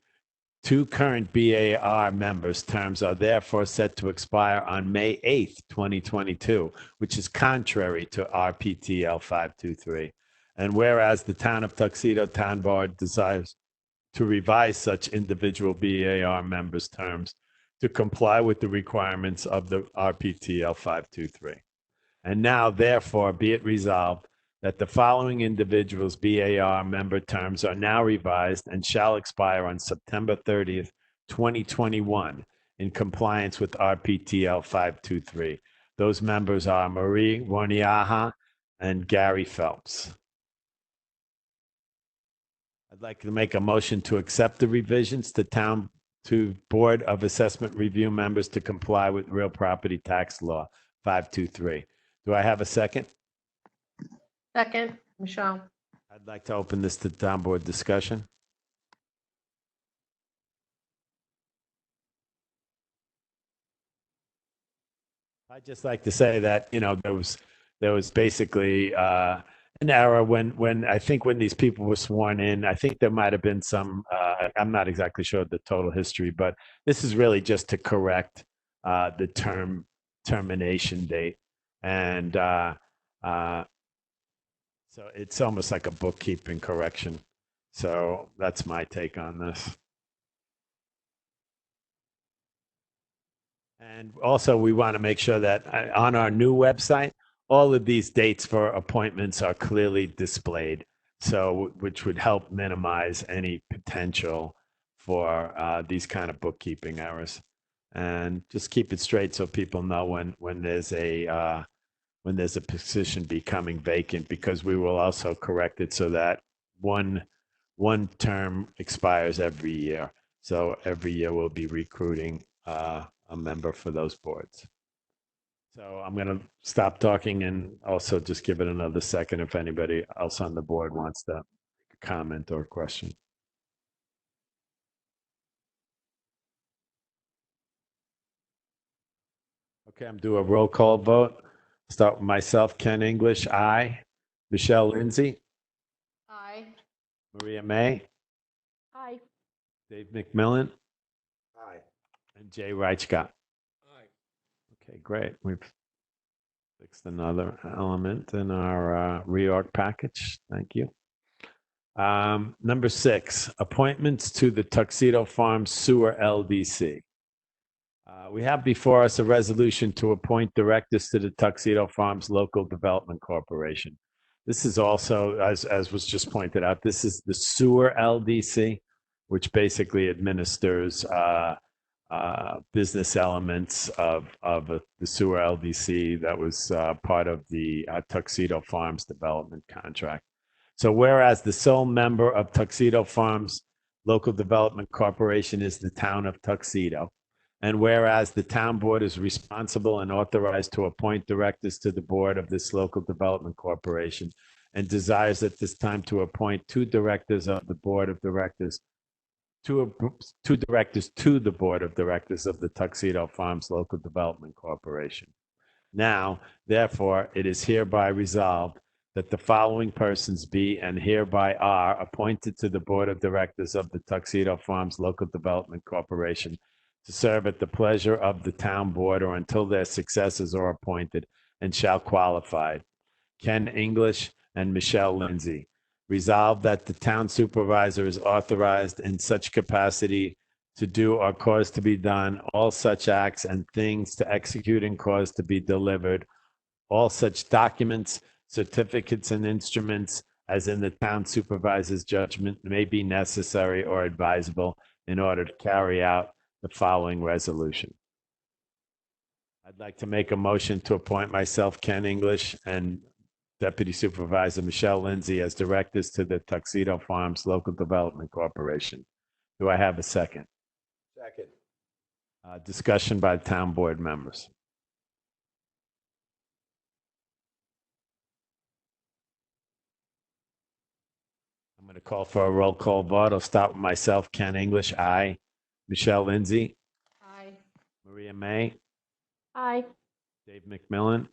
2 current BAR members' terms are therefore set to expire on May 8th, 2022, which is contrary to RPTL 523. And whereas the Town of Tuxedo Town Board desires to revise such individual BAR members' terms to comply with the requirements of the RPTL 523. And now, therefore, be it resolved that the following individuals' BAR member terms are now revised and shall expire on September 30th, 2021, in compliance with RPTL 523. Those members are Marie Warniaha and Gary Phelps. I'd like to make a motion to accept the revisions to Board of Assessment Review members to comply with Real Property Tax Law 523. Do I have a second? Second, Michelle. I'd like to open this to town board discussion. I'd just like to say that, there was basically an error when I think when these people were sworn in. I think there might have been some, I'm not exactly sure the total history, but this is really just to correct the termination date. And so it's almost like a bookkeeping correction. So that's my take on this. And also, we want to make sure that on our new website, all of these dates for appointments are clearly displayed, so which would help minimize any potential for these kind of bookkeeping errors. And just keep it straight so people know when there's a when there's a position becoming vacant, because we will also correct it so that one term expires every year. So every year we'll be recruiting a member for those boards. So I'm going to stop talking and also just give it another second if anybody else on the board wants to comment or question. Okay, I'm doing a roll call vote. Start with myself, Ken English, aye. Michelle Lindsay, Aye. Maria May, Aye. Dave McMillan, Aye. and Jay Reichgott. Aye. Okay, great. We've fixed another element in our reorg package. Thank you. Number 6, appointments to the Tuxedo Farms Sewer LDC. We have before us a resolution to appoint directors to the Tuxedo Farms Local Development Corporation. This is also, as was just pointed out, this is the Sewer LDC, which basically administers business elements of the Sewer LDC that was part of the Tuxedo Farms development contract. So whereas the sole member of Tuxedo Farms Local Development Corporation is the town of Tuxedo, and whereas the town board is responsible and authorized to appoint directors to the board of this local development corporation, and desires at this time to appoint 2 directors of the board of directors, two directors to the board of directors of the Tuxedo Farms Local Development Corporation. Now, therefore, it is hereby resolved that the following persons be and hereby are appointed to the board of directors of the Tuxedo Farms Local Development Corporation to serve at the pleasure of the town board or until their successors are appointed and shall qualify. Ken English and Michelle Lindsay. Resolved that the town supervisor is authorized in such capacity to do or cause to be done all such acts and things to execute and cause to be delivered all such documents, certificates, and instruments as in the town supervisor's judgment may be necessary or advisable in order to carry out the following resolution. I'd like to make a motion to appoint myself, Ken English, and Deputy Supervisor Michelle Lindsay as directors to the Tuxedo Farms Local Development Corporation. Do I have a second? Second. Discussion by town board members. I'm going to call for a roll call vote. I'll start with myself, Ken English, aye. Michelle Lindsay, Aye. Maria May, Aye. Dave McMillan,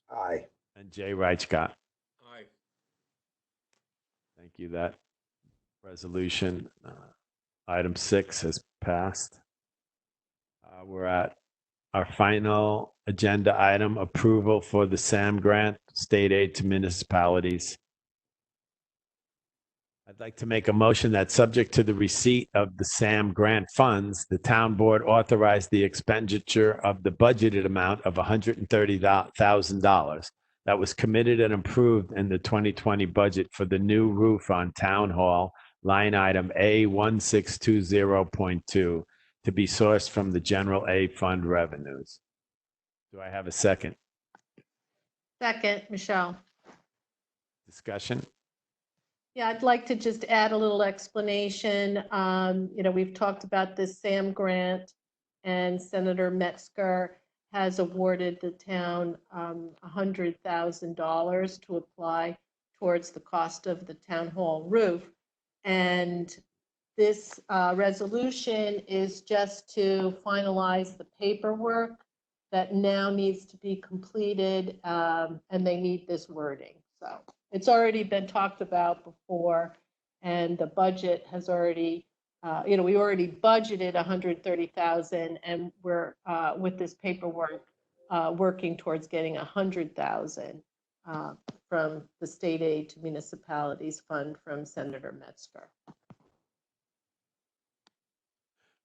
Aye. and Jay Reichgott. Aye. Thank you. That resolution, item 6, has passed. We're at our final agenda item, approval for the SAM grant, state aid to municipalities. I'd like to make a motion that, subject to the receipt of the SAM grant funds, the town board authorize the expenditure of the budgeted amount of $130,000 that was committed and approved in the 2020 budget for the new roof on Town Hall, line item A1620.2, to be sourced from the general aid fund revenues. Do I have a second? Second, Michelle. Discussion? Yeah, I'd like to just add a little explanation. We've talked about this SAM grant, and Senator Metzger has awarded the town $100,000 to apply towards the cost of the town hall roof. And this resolution is just to finalize the paperwork that now needs to be completed, and they need this wording. So it's already been talked about before, and the budget has already, we already budgeted 130,000, and we're with this paperwork working towards getting 100,000 from the state aid to municipalities fund from Senator Metzger.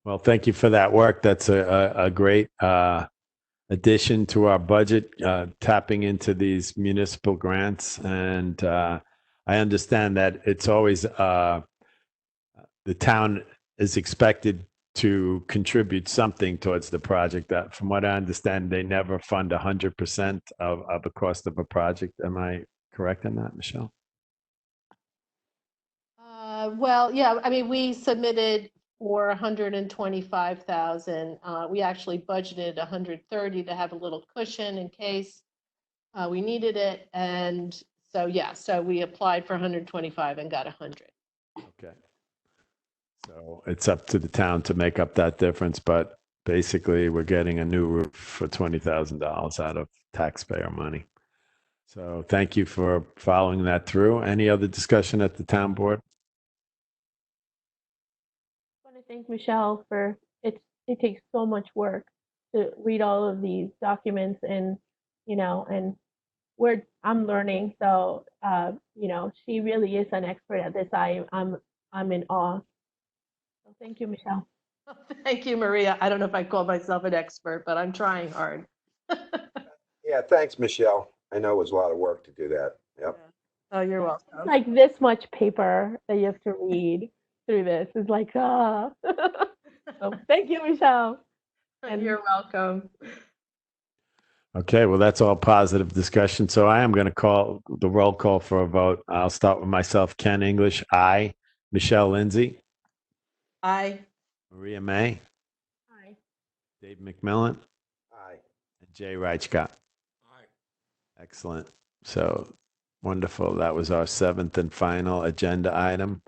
Well, thank you for that work. That's a great addition to our budget, tapping into these municipal grants. And I understand that it's always the town is expected to contribute something towards the project. That, from what I understand, they never fund 100% of the cost of a project. Am I correct in that, Michelle? Well, yeah, I mean, we submitted for 125,000. We actually budgeted 130 to have a little cushion in case we needed it. And so, yeah, so we applied for 125 and got 100. Okay. So it's up to the town to make up that difference, but basically we're getting a new roof for $20,000 out of taxpayer money. So thank you for following that through. Any other discussion at the town board? I want to thank Michelle for it takes so much work to read all of these documents, and and I'm learning. So she really is an expert at this. I'm in awe. So thank you, Michelle. Thank you, Maria. I don't know if I call myself an expert, but I'm trying hard. Yeah, thanks, Michelle. I know it was a lot of work to do that. Yep. Oh, you're welcome. It's like this much paper that you have to read through this. It's like, So thank you, Michelle. And you're welcome. Okay, well, that's all positive discussion. So I am going to call the roll call for a vote. I'll start with myself. Ken English, aye. Michelle Lindsay, Aye. Maria May, Hi. Dave McMillan, Aye. and Jay Reichcott. Aye. Excellent. So wonderful. That was our seventh and final agenda item.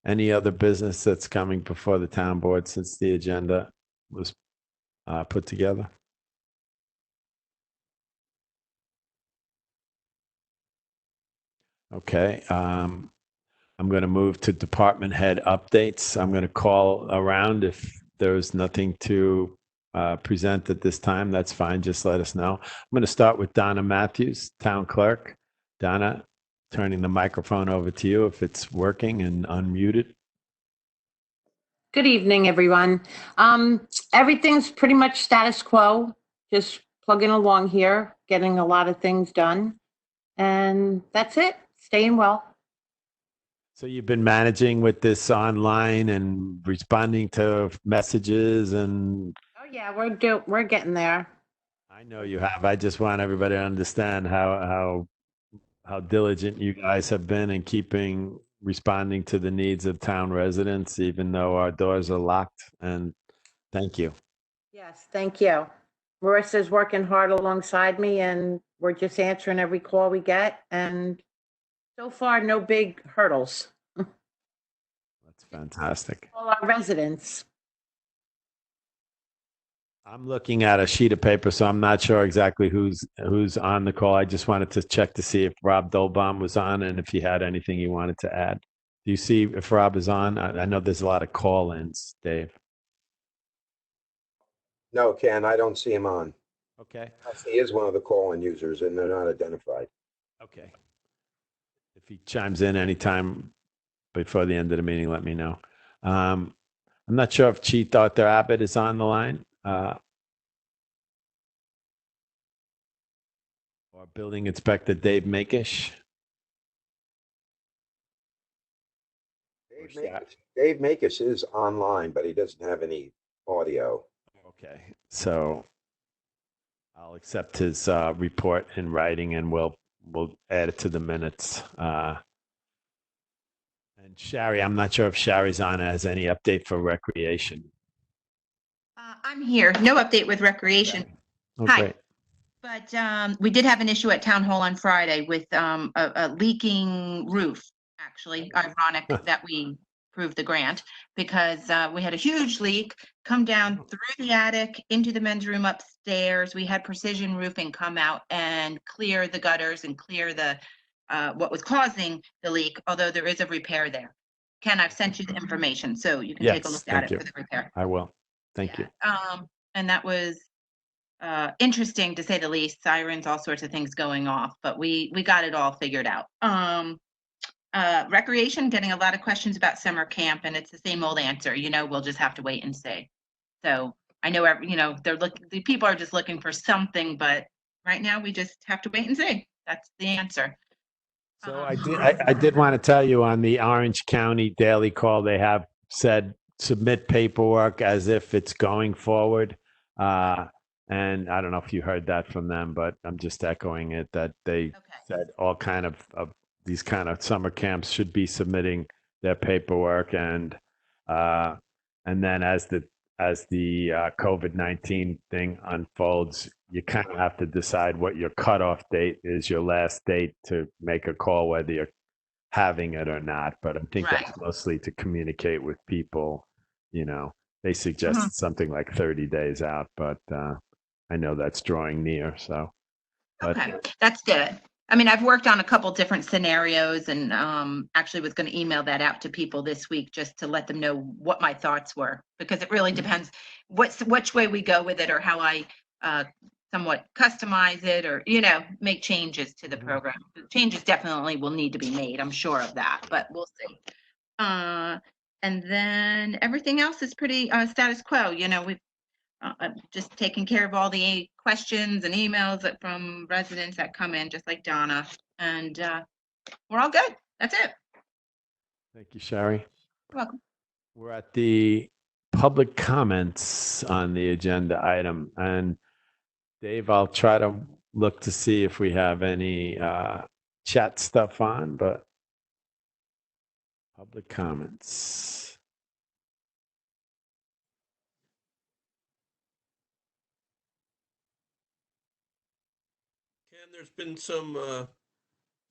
Any other business that's coming before the town board since the agenda was put together? Okay. I'm going to move to department head updates. I'm going to call around. If there's nothing to present at this time, that's fine. Just let us know. I'm going to start with Donna Matthews, town clerk. Donna, turning the microphone over to you if it's working and unmuted. Good evening, everyone. Everything's pretty much status quo, just plugging along here, getting a lot of things done. And that's it, staying well. So you've been managing with this online and responding to messages, and Oh yeah, we're getting there. I know you have. I just want everybody to understand how diligent you guys have been in responding to the needs of town residents, even though our doors are locked. And thank you. Yes, thank you. Marissa's working hard alongside me, and we're just answering every call we get. And so far, no big hurdles. That's fantastic. All our residents. I'm looking at a sheet of paper, so I'm not sure exactly who's on the call. I just wanted to check to see if Rob Dolbaum was on and if he had anything he wanted to add. Do you see if Rob is on? I know there's a lot of call-ins, Dave. No, Ken, I don't see him on. Okay. He is one of the call-in users, and they're not identified. Okay. If he chimes in anytime before the end of the meeting, let me know. I'm not sure if Chief Arthur Abbott is on the line. Or Building Inspector Dave Makish. Dave Makis is online, but he doesn't have any audio. Okay, so I'll accept his report in writing, and we'll add it to the minutes. And Shari, I'm not sure if Shari's on as any update for recreation. I'm here. No update with recreation. Okay. Hi. But we did have an issue at Town Hall on Friday with a leaking roof, actually. Ironic that we approved the grant, because we had a huge leak come down through the attic into the men's room upstairs. We had Precision Roofing come out and clear the gutters and clear the what was causing the leak, although there is a repair there. Ken, I've sent you the information, so you can take a look at it for the repair. I will. Thank you. And that was interesting, to say the least. Sirens, all sorts of things going off, but we got it all figured out. Recreation, getting a lot of questions about summer camp, and it's the same old answer. We'll just have to wait and see. So I know, the people are just looking for something, but right now we just have to wait and see. That's the answer. So I did want to tell you, on the Orange County Daily Call, they have said submit paperwork as if it's going forward. And I don't know if you heard that from them, but I'm just echoing it that they Okay. said all kind of these kind of summer camps should be submitting their paperwork, and then as the COVID-19 thing unfolds, you kind of have to decide what your cutoff date is, your last date to make a call whether you're having it or not. But I think Right. that's mostly to communicate with people. They suggested something like 30 days out, but I know that's drawing near. So, but Okay, that's good. I mean, I've worked on a couple different scenarios and actually was going to email that out to people this week just to let them know what my thoughts were, because it really depends which way we go with it, or how I somewhat customize it, or make changes to the program. Changes definitely will need to be made, I'm sure of that, but we'll see. And then everything else is pretty status quo. We've just taking care of all the questions and emails from residents that come in, just like Donna, and we're all good. That's it. thank you, Sherry. You're welcome. We're at the public comments on the agenda item. And Dave, I'll try to look to see if we have any chat stuff on, but public comments. Ken, there's been some,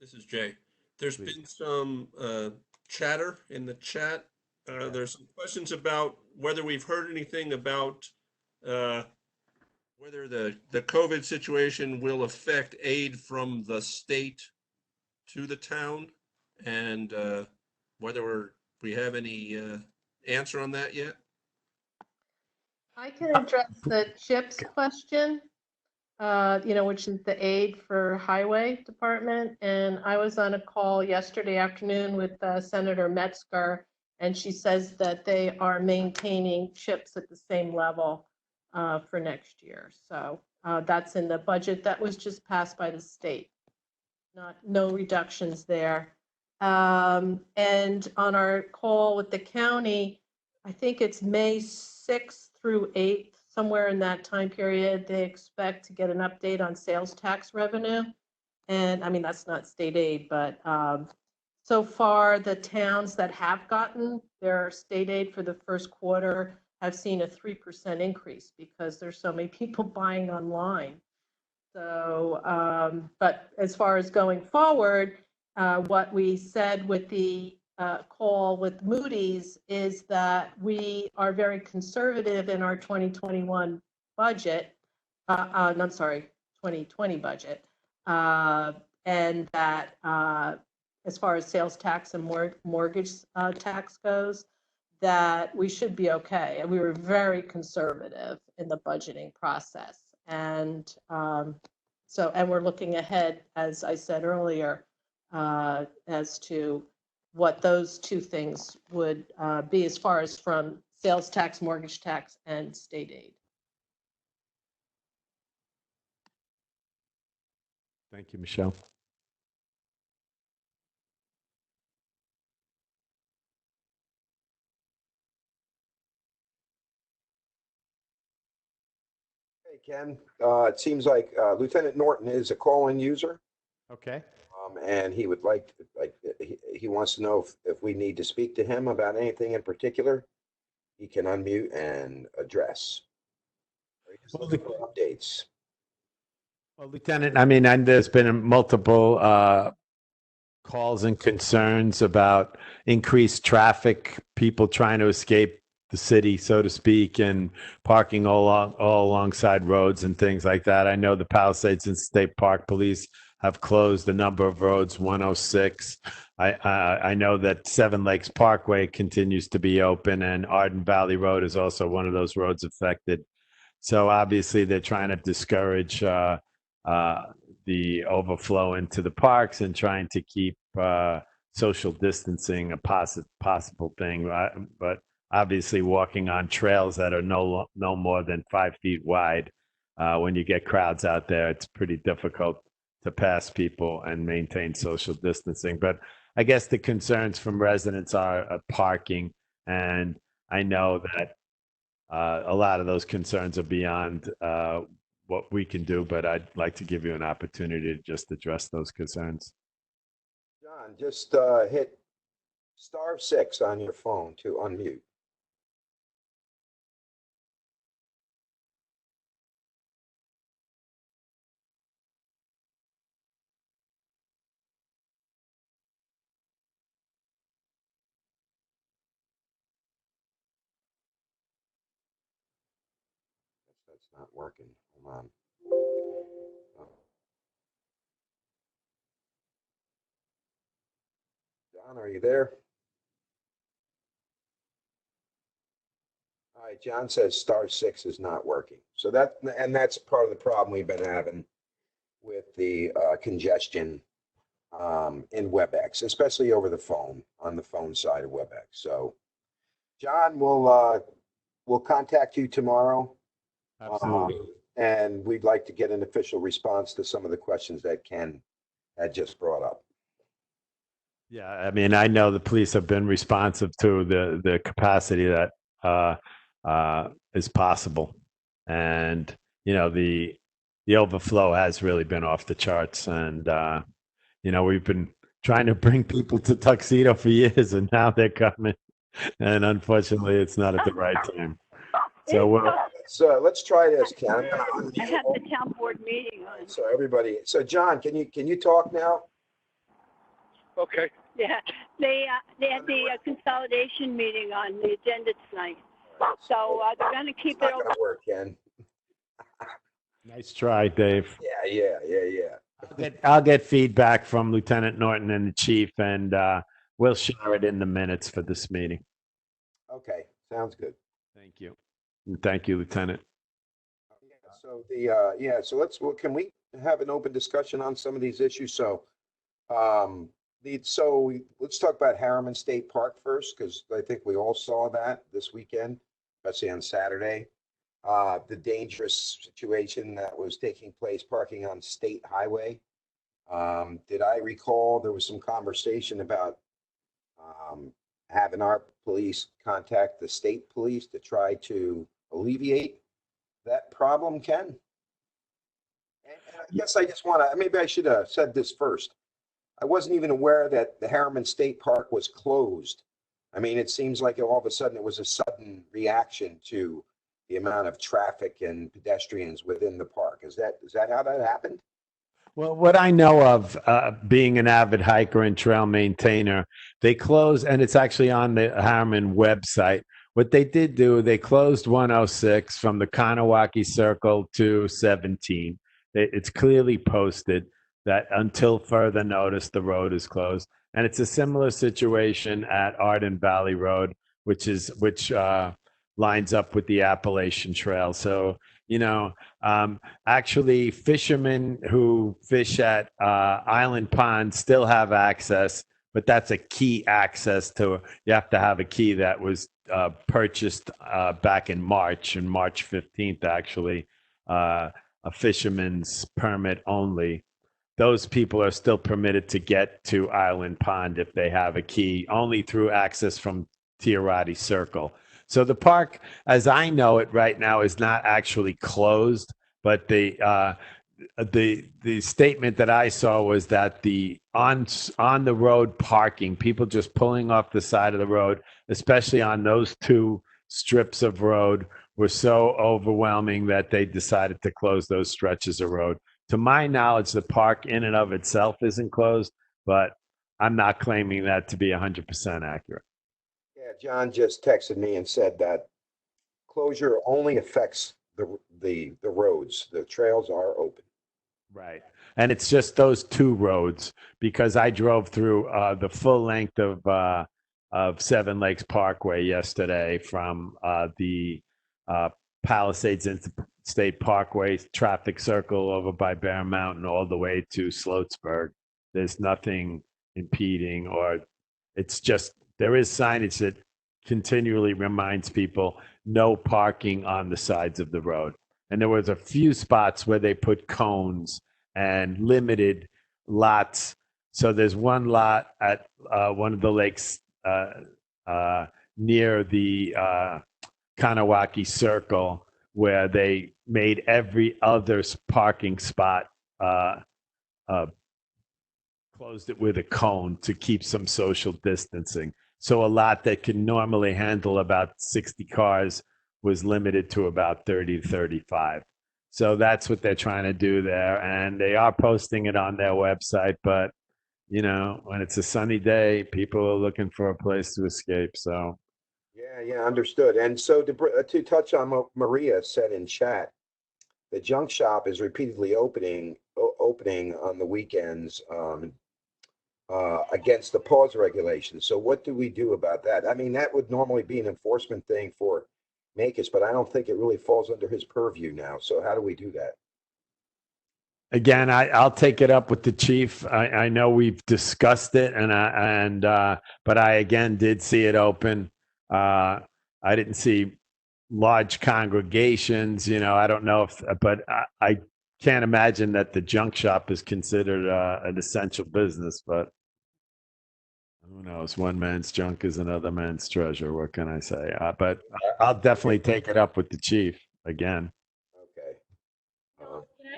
this is Jay. There's been some chatter in the chat. There's some questions about whether we've heard anything about whether the COVID situation will affect aid from the state to the town, and whether we have any answer on that yet. I can address the CHIPS question, which is the aid for highway department. And I was on a call yesterday afternoon with Senator Metzger, and she says that they are maintaining CHIPS at the same level for next year. So that's in the budget that was just passed by the state. No reductions there. And on our call with the county, I think it's May 6th through 8th, somewhere in that time period, they expect to get an update on sales tax revenue. And I mean, that's not state aid, but so far the towns that have gotten their state aid for the first quarter have seen a 3% increase because there's so many people buying online. So, but as far as going forward, what we said with the call with Moody's is that we are very conservative in our 2021 budget. I'm sorry, 2020 budget. And that as far as sales tax and mortgage tax goes, that we should be okay. And we were very conservative in the budgeting process. And and we're looking ahead, as I said earlier, as to what those two things would be as far as from sales tax, mortgage tax, and state aid. Thank you, Michelle. Hey, Ken, it seems like Lieutenant Norton is a call-in user. Okay. And he would he wants to know if we need to speak to him about anything in particular. He can unmute and address. Well, updates. Well, Lieutenant, I mean, and there's been multiple calls and concerns about increased traffic, people trying to escape the city, so to speak, and parking all alongside roads and things like that. I know the Palisades and State Park Police have closed a number of roads, 106. I know that Seven Lakes Parkway continues to be open, and Arden Valley Road is also one of those roads affected. So obviously they're trying to discourage the overflow into the parks and trying to keep social distancing a possible thing. But obviously walking on trails that are no more than 5 feet wide, when you get crowds out there, it's pretty difficult to pass people and maintain social distancing. But I guess the concerns from residents are parking, and I know that a lot of those concerns are beyond what we can do, but I'd like to give you an opportunity to just address those concerns. John, just hit *6 on your phone to unmute. That's not working. Hold on. Oh. John, are you there? All right, John says *6 is not working. So that's part of the problem we've been having with the congestion in WebEx, especially over the phone, on the phone side of WebEx. So, John, we'll contact you tomorrow. Absolutely. And we'd like to get an official response to some of the questions that Ken had just brought up. Yeah, I mean, I know the police have been responsive to the capacity that is possible, and the overflow has really been off the charts, and we've been trying to bring people to Tuxedo for years, and now they're coming, and unfortunately, it's not at the right time. So let's try this, Ken. I have the town board meeting on. So everybody, John, can you talk now? Okay. Yeah, they had the consolidation meeting on the agenda tonight. So they're going to keep it It's not open. gonna work, Ken. Nice try, Dave. Yeah. I'll get feedback from Lieutenant Norton and the chief, and we'll share it in the minutes for this meeting. Okay, sounds good. Thank you. And thank you, Lieutenant. So can we have an open discussion on some of these issues? So let's talk about Harriman State Park first, because I think we all saw that this weekend, especially on Saturday. The dangerous situation that was taking place parking on State Highway. Did I recall there was some conversation about having our police contact the state police to try to alleviate that problem, Ken? And I guess I just want to, maybe I should have said this first. I wasn't even aware that the Harriman State Park was closed. I mean, it seems like all of a sudden it was a sudden reaction to the amount of traffic and pedestrians within the park. Is that how that happened? Well, what I know of, being an avid hiker and trail maintainer, they closed, and it's actually on the Harriman website. What they did do, they closed 106 from the Kanawaki Circle to 17. It's clearly posted that until further notice, the road is closed. And it's a similar situation at Arden Valley Road, which lines up with the Appalachian Trail. So, actually, fishermen who fish at Island Pond still have access, but that's a key access to. You have to have a key that was purchased back in March 15th, actually, a fisherman's permit only. Those people are still permitted to get to Island Pond if they have a key, only through access from Tiarati Circle. So the park, as I know it right now, is not actually closed, but the statement that I saw was that the on the road parking, people just pulling off the side of the road, especially on those two strips of road, were so overwhelming that they decided to close those stretches of road. To my knowledge, the park in and of itself isn't closed, but I'm not claiming that to be 100% accurate. Yeah, John just texted me and said that closure only affects the roads. The trails are open. Right. And it's just those two roads, because I drove through the full length of Seven Lakes Parkway yesterday from the Palisades State Parkway traffic circle over by Bear Mountain all the way to Sloatsburg. There's nothing impeding, or it's just, there is signage that continually reminds people no parking on the sides of the road. And there was a few spots where they put cones and limited lots. So there's one lot at one of the lakes near the Kanawaki Circle, where they made every other parking spot, closed it with a cone to keep some social distancing. So a lot that can normally handle about 60 cars was limited to about 30 to 35. So that's what they're trying to do there. And they are posting it on their website. But, you know, when it's a sunny day, people are looking for a place to escape. So, Yeah, understood. And so to touch on what Maria said in chat, the junk shop is repeatedly opening on the weekends against the pause regulations. So what do we do about that? I mean, that would normally be an enforcement thing for Makis, but I don't think it really falls under his purview now. So how do we do that? again, I'll take it up with the chief. I know we've discussed it, but I again did see it open. I didn't see large congregations. You know, I don't know but I can't imagine that the junk shop is considered an essential business. But who knows? One man's junk is another man's treasure. What can I say? But I'll definitely take it up with the chief again. Okay.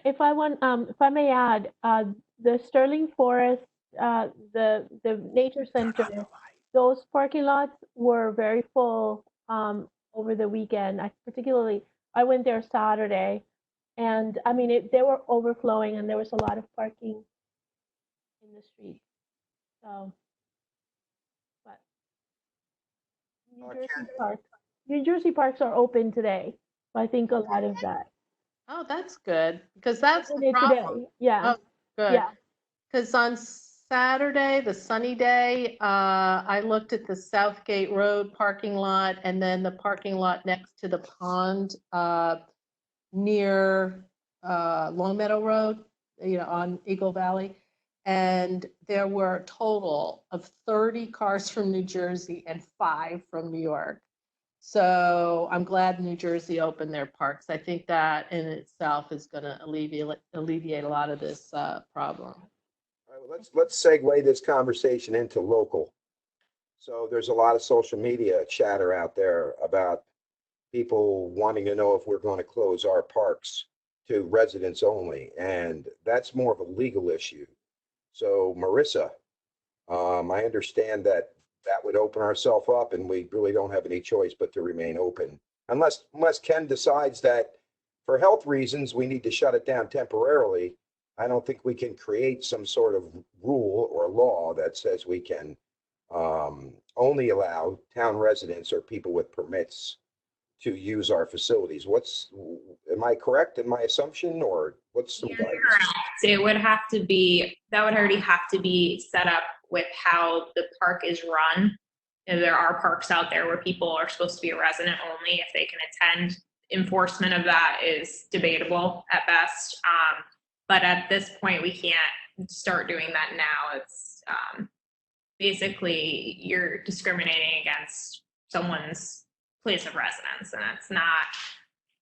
If I may add, the Sterling Forest, the Nature Center, those parking lots were very full over the weekend. I went there Saturday, and I mean they were overflowing, and there was a lot of parking in the street. So, but New Jersey parks are open today. So I think a lot of that. Oh, that's good, because that's the Today, problem. yeah. Oh, good. Yeah. Because on Saturday, the sunny day, I looked at the Southgate Road parking lot and then the parking lot next to the pond near Long Meadow Road, you know, on Eagle Valley. And there were a total of 30 cars from New Jersey and 5 from New York. So I'm glad New Jersey opened their parks. I think that in itself is going to alleviate a lot of this problem. All right, well, let's segue this conversation into local. So there's a lot of social media chatter out there about people wanting to know if we're going to close our parks to residents only, and that's more of a legal issue. So Marissa, I understand that would open ourselves up, and we really don't have any choice but to remain open, unless Ken decides that for health reasons we need to shut it down temporarily. I don't think we can create some sort of rule or law that says we can only allow town residents or people with permits to use our facilities. Am I correct in my assumption, or what's the guidance? It would have to be, that would already have to be set up with how the park is run. And there are parks out there where people are supposed to be a resident only if they can attend. Enforcement of that is debatable at best. But at this point, we can't start doing that now. It's basically you're discriminating against someone's place of residence, and that's not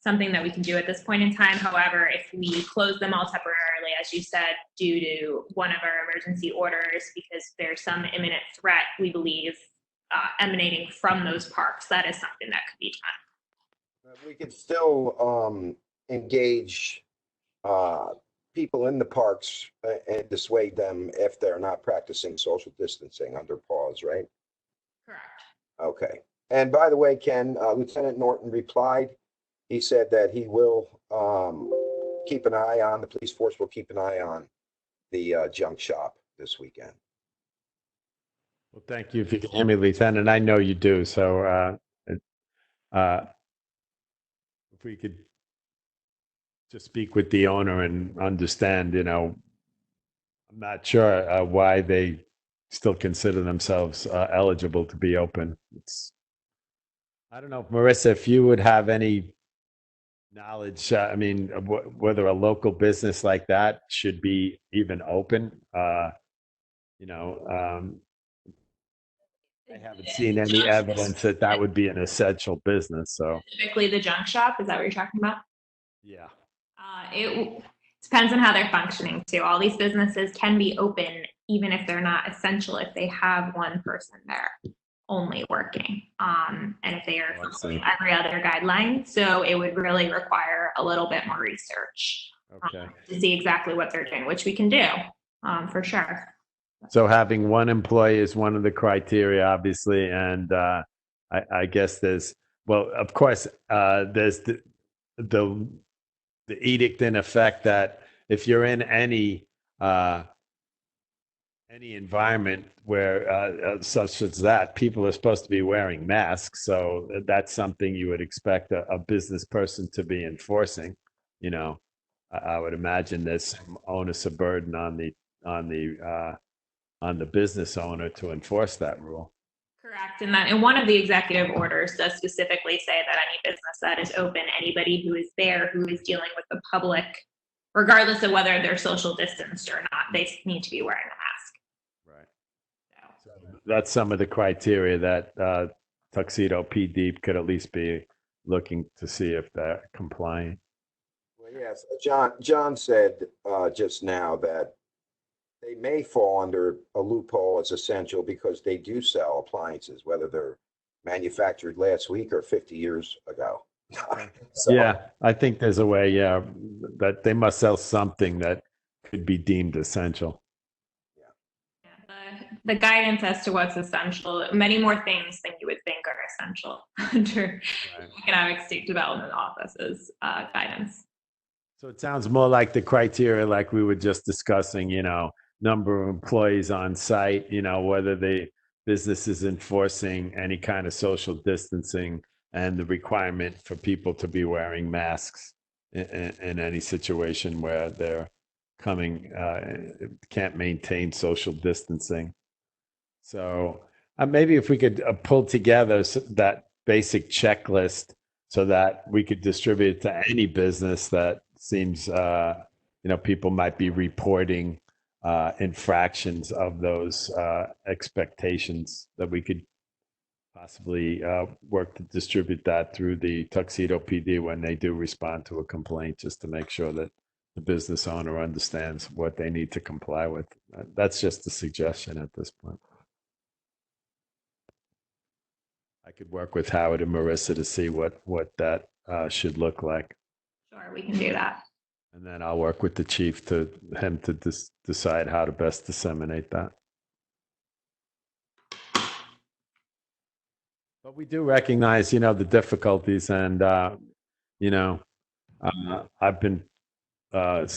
something that we can do at this point in time. However, if we close them all temporarily, as you said, due to one of our emergency orders, because there's some imminent threat, we believe, emanating from those parks, that is something that could be done. We could still engage people in the parks and dissuade them if they're not practicing social distancing under pause, right? Correct. Okay. And by the way, Ken, Lieutenant Norton replied. He said that he will keep an eye on, the police force will keep an eye on the junk shop this weekend. Well, thank you. If you can hear me, Lieutenant, I know you do. So if we could just speak with the owner and understand, you know, I'm not sure why they still consider themselves eligible to be open. I don't know, Marissa, if you would have any knowledge, I mean, whether a local business like that should be even open. You know, I haven't seen any evidence that that would be an essential business. So Specifically the junk shop, is that what you're talking about? yeah. It depends on how they're functioning too. All these businesses can be open even if they're not essential, if they have one person there. only working. And if they are Oh, I see. following every other guideline, so it would really require a little bit more research Okay. to see exactly what they're doing, which we can do for sure. So having one employee is one of the criteria, obviously, and I guess there's, well, of course, there's the edict in effect that if you're in any environment where such as that, people are supposed to be wearing masks. So that's something you would expect a business person to be enforcing. You know, I would imagine there's some onus of burden on the business owner to enforce that rule. Correct. And one of the executive orders does specifically say that any business that is open, anybody who is there, who is dealing with the public, regardless of whether they're social distanced or not, they need to be wearing a mask. Right. So that's some of the criteria that Tuxedo PD could at least be looking to see if they're compliant. Well, yes, John said just now that they may fall under a loophole as essential because they do sell appliances, whether they're manufactured last week or 50 years ago. So, Yeah, I think there's a way, yeah, that they must sell something that could be deemed essential. The guidance as to what's essential, many more things than you would think are essential under Economic State Development Office's guidance. So it sounds more like the criteria like we were just discussing, number of employees on site, whether the business is enforcing any kind of social distancing and the requirement for people to be wearing masks in any situation where they're can't maintain social distancing. So maybe if we could pull together that basic checklist so that we could distribute it to any business that seems, people might be reporting infractions of those expectations, that we could possibly work to distribute that through the Tuxedo PD when they do respond to a complaint, just to make sure that the business owner understands what they need to comply with. That's just a suggestion at this point. I could work with Howard and Marissa to see what that should look like. Sure, we can do that. And then I'll work with the chief to decide how to best disseminate that. But we do recognize, the difficulties, and I've been in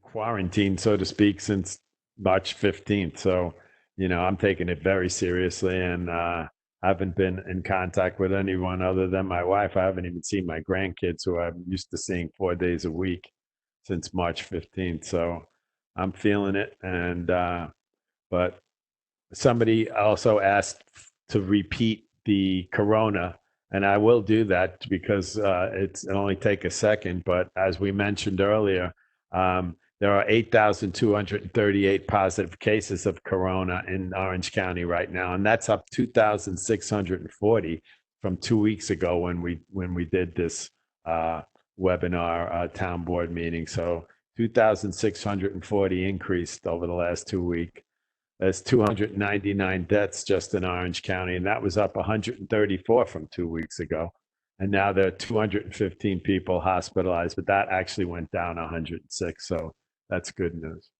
quarantine, so to speak, since March 15th. So, I'm taking it very seriously, and haven't been in contact with anyone other than my wife. I haven't even seen my grandkids, who I'm used to seeing 4 days a week, since March 15th. So I'm feeling it. And but somebody also asked to repeat the corona, and I will do that because it'll only take a second. But as we mentioned earlier, there are 8,238 positive cases of corona in Orange County right now, and that's up 2,640 from 2 weeks ago when we did this webinar town board meeting. So 2,640 increased over the last 2 weeks. There's 299 deaths just in Orange County, and that was up 134 from 2 weeks ago. And now there are 215 people hospitalized, but that actually went down 106. So that's good news.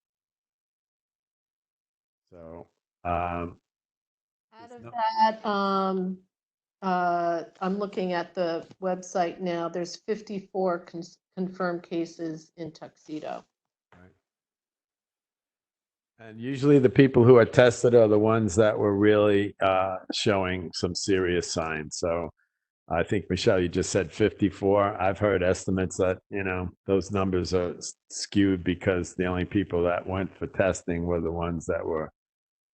So Out of that, I'm looking at the website now. There's 54 confirmed cases in Tuxedo. And usually the people who are tested are the ones that were really showing some serious signs. So I think, Michelle, you just said 54. I've heard estimates that, those numbers are skewed because the only people that went for testing were the ones that were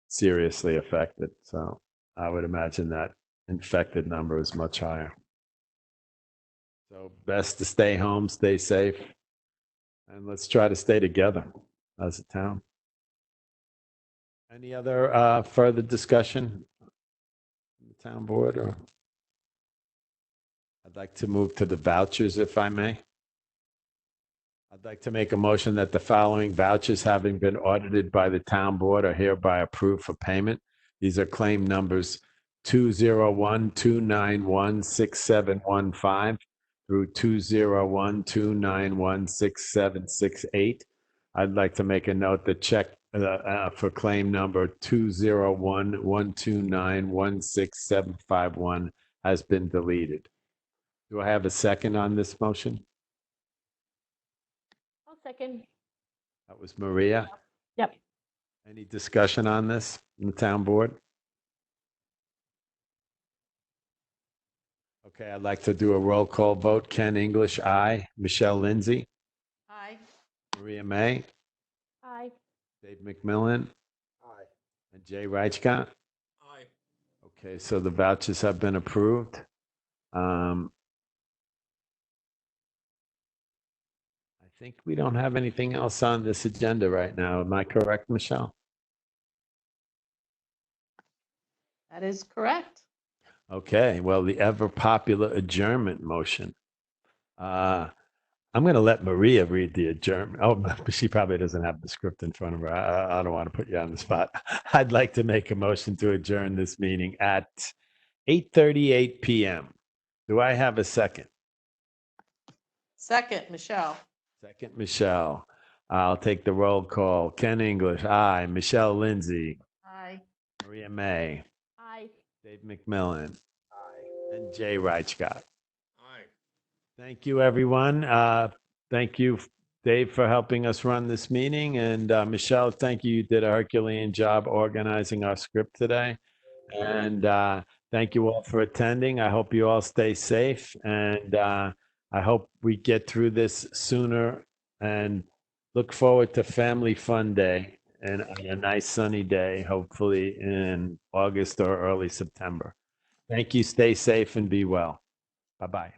seriously affected. So I would imagine that infected number is much higher. So best to stay home, stay safe, and let's try to stay together as a town. Any other further discussion in the town board? Or I'd like to move to the vouchers, if I may. I'd like to make a motion that the following vouchers, having been audited by the town board, are hereby approved for payment. These are claim numbers 201-291-6715 through 201-291-6768. I'd like to make a note that check for claim number 201-129-16751 has been deleted. Do I have a second on this motion? I'll second. That was Maria. Yep. Any discussion on this in the town board? Okay, I'd like to do a roll call vote. Ken English, aye. Michelle Lindsay, Aye. Maria May, Aye. Dave McMillan, Aye. and Jay Reichcott. Aye. Okay, so the vouchers have been approved. I think we don't have anything else on this agenda right now. Am I correct, Michelle? That is correct. Okay, well, the ever popular adjournment motion. I'm going to let Maria read the adjournment. Oh, but she probably doesn't have the script in front of her. I don't want to put you on the spot. I'd like to make a motion to adjourn this meeting at 8:38 p.m. Do I have a second? Second, Michelle. Second, Michelle. I'll take the roll call. Ken English, aye. Michelle Lindsay, Aye. Maria May, Aye. Dave McMillan, Aye. and Jay Reichcott. Aye. Thank you, everyone. Thank you, Dave, for helping us run this meeting. And Michelle, thank you. You did a Herculean job organizing our script today. And thank you all for attending. I hope you all stay safe. And I hope we get through this sooner and look forward to Family Fun Day and a nice sunny day, hopefully in August or early September. Thank you. Stay safe and be well. Bye-bye.